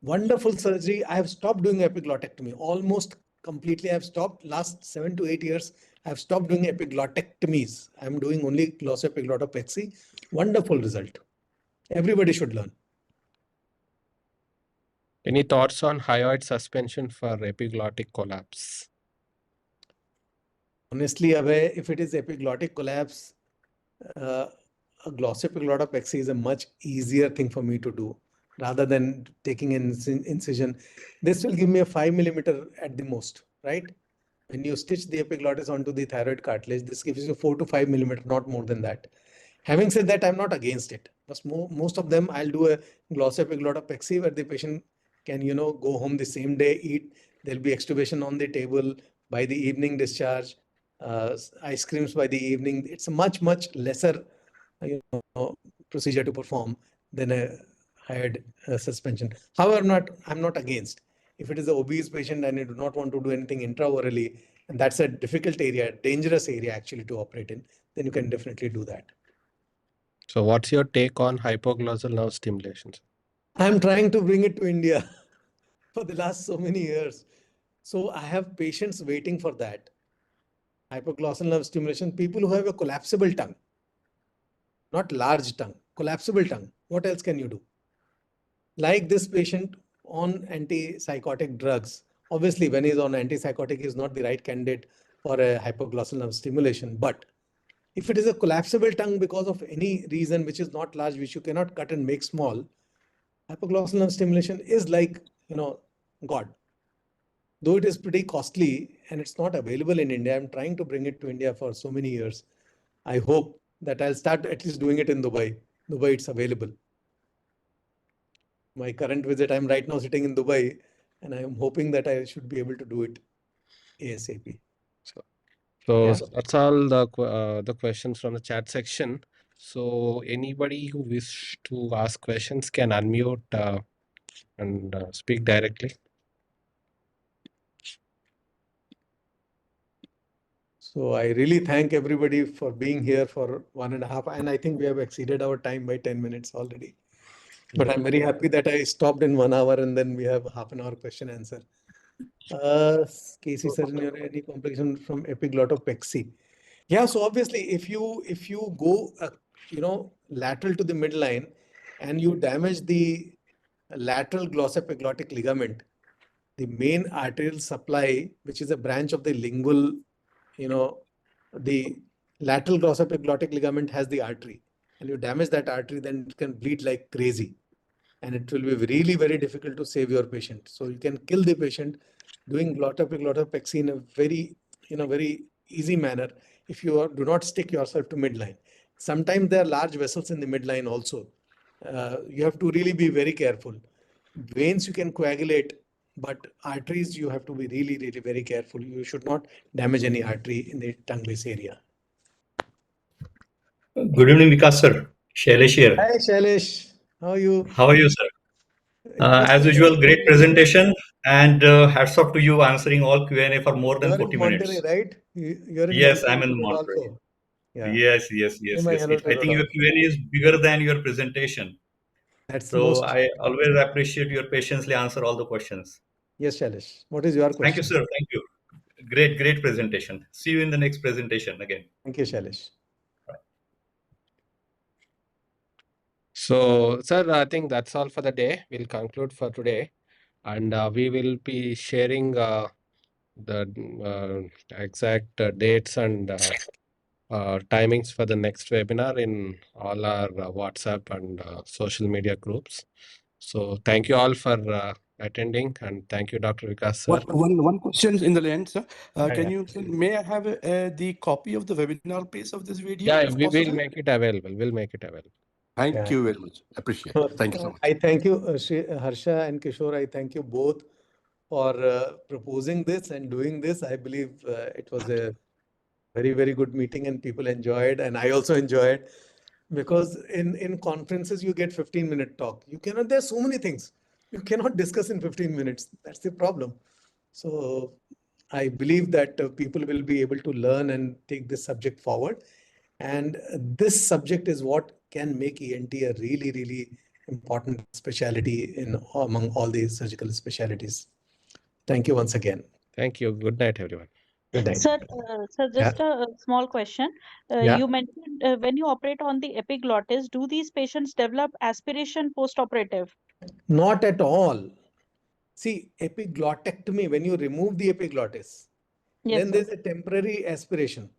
Wonderful surgery. I have stopped doing epiglotectomy almost completely. I've stopped last 7 to 8 years. I've stopped doing epiglotectomies. I'm doing only glossoepiglotopexy. Wonderful result. Everybody should learn. Any thoughts on hyoid suspension for epiglottic collapse? Honestly, Abhay, if it is epiglottic collapse, a glossoepiglotopexy is a much easier thing for me to do rather than taking an incision. This will give me a 5 millimeter at the most, right? When you stitch the epiglottis onto the thyroid cartilage, this gives you 4 to 5 millimeter, not more than that. Having said that, I'm not against it. But most of them, I'll do a glossoepiglotopexy where the patient can, go home the same day, eat. There'll be extubation on the table. By the evening, discharge. Ice creams by the evening. It's a much, much lesser procedure to perform than a hyoid suspension. However, I'm not against. If it is an obese patient and you do not want to do anything intraorally, and that's a difficult area, dangerous area actually to operate in, then you can definitely do that. So what's your take on hypoglossal nerve stimulation? I'm trying to bring it to India for the last so many years. So I have patients waiting for that. Hypoglossal nerve stimulation, people who have a collapsible tongue, not large tongue, collapsible tongue. What else can you do? Like this patient on antipsychotic drugs. Obviously, when he's on antipsychotic, he's not the right candidate for a hypoglossal nerve stimulation. But if it is a collapsible tongue because of any reason which is not large, which you cannot cut and make small, hypoglossal nerve stimulation is like, God. Though it is pretty costly and it's not available in India, I'm trying to bring it to India for so many years. I hope that I'll start at least doing it in Dubai. Dubai, it's available. My current visit, I'm right now sitting in Dubai, and I'm hoping that I should be able to do it ASAP. So Yeah. that's all the questions from the chat section. So anybody who wish to ask questions can unmute and speak directly. So I really thank everybody for being here for 1.5, and I think we have exceeded our time by 10 minutes already. But I'm very happy that I stopped in 1 hour and then we have half an hour question answer. Casey sir, any complication from epiglottoplexy? Yeah, so obviously if you go lateral to the midline and you damage the lateral glossoepiglottic ligament, the main arterial supply, which is a branch of the lingual, the lateral glossoepiglottic ligament has the artery, and you damage that artery, then it can bleed like crazy. And it will be really very difficult to save your patient. So you can kill the patient doing glottoepiglottoplexy in a very easy manner if you do not stick yourself to midline. Sometimes there are large vessels in the midline also. You have to really be very careful. Veins you can coagulate, but arteries you have to be really, really very careful. You should not damage any artery in the tongue base area. Good evening, Vikas sir. Shailesh here. Hi, Shailesh. How are you? How are you, sir? Just As usual, great presentation, and hats off to you answering all Q&A for more you than are in 40 Monterey, minutes. right? You're in Yes, I'm Monterey in today Monterey. also. Yeah. Yes, yes, Say yes, my yes. hello to I think your Rodolfo. Q&A is bigger than your presentation. That's So most. I always appreciate your patiently answer all the questions. Yes, Shailesh. What is your Thank you, question? sir. Thank you. Great, great presentation. See you in the next presentation again. Thank you, Shailesh. So, sir, I think that's all for the day. We'll conclude for today, and we will be sharing the exact dates and timings for the next webinar in all our WhatsApp and social media groups. So, thank you all for attending, and thank you, Dr. Vikas sir. One question in the end, sir. Yeah. May I have the copy of the webinar page of this video, Yeah, if we will possible? make it available. We'll make it available. Thank Yeah. you very much. Appreciate it. Thank you so much. I thank you, Harsha and Kishore. I thank you both for proposing this and doing this. I believe it was a very, very good meeting and people enjoyed, and I also enjoyed, because in conferences you get 15-minute talk. There's so many things you cannot discuss in 15 minutes. That's the problem. So I believe that people will be able to learn and take this subject forward. And this subject is what can make ENT a really, really important specialty among all the surgical specialties. Thank you once again. Thank you. Good night, everyone. Good night. Sir, just a small question. Yeah. You mentioned when you operate on the epiglottis, do these patients develop aspiration post-operative? Not at all. See, epiglottectomy, when you remove the epiglottis, Yes, then sir. there's a temporary aspiration.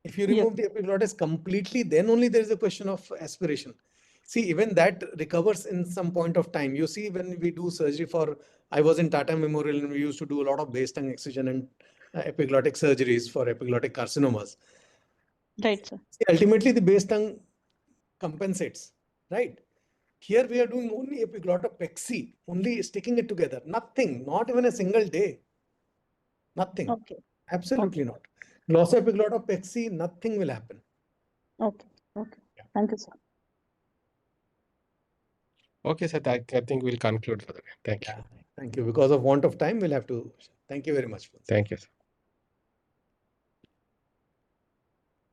If you Yes. remove the epiglottis completely, then only there is a question of aspiration. See, even that recovers in some point of time. You see, when we do surgery I was in Tata Memorial and we used to do a lot of base tongue excision and epiglottic surgeries for epiglottic carcinomas. Right, sir. See, ultimately, the base tongue compensates, right? Here we are doing only epiglottoplexy, only sticking it together. Nothing, not even a single day. Nothing. Okay. Absolutely not. Glossoepiglottoplexy, nothing will happen. Okay. Okay. Thank you, sir. Okay, sir. I think we'll conclude for the day. Thank you. Yeah, thank you. Because of want of time, we'll have to. Thank you very much. Thank you, sir.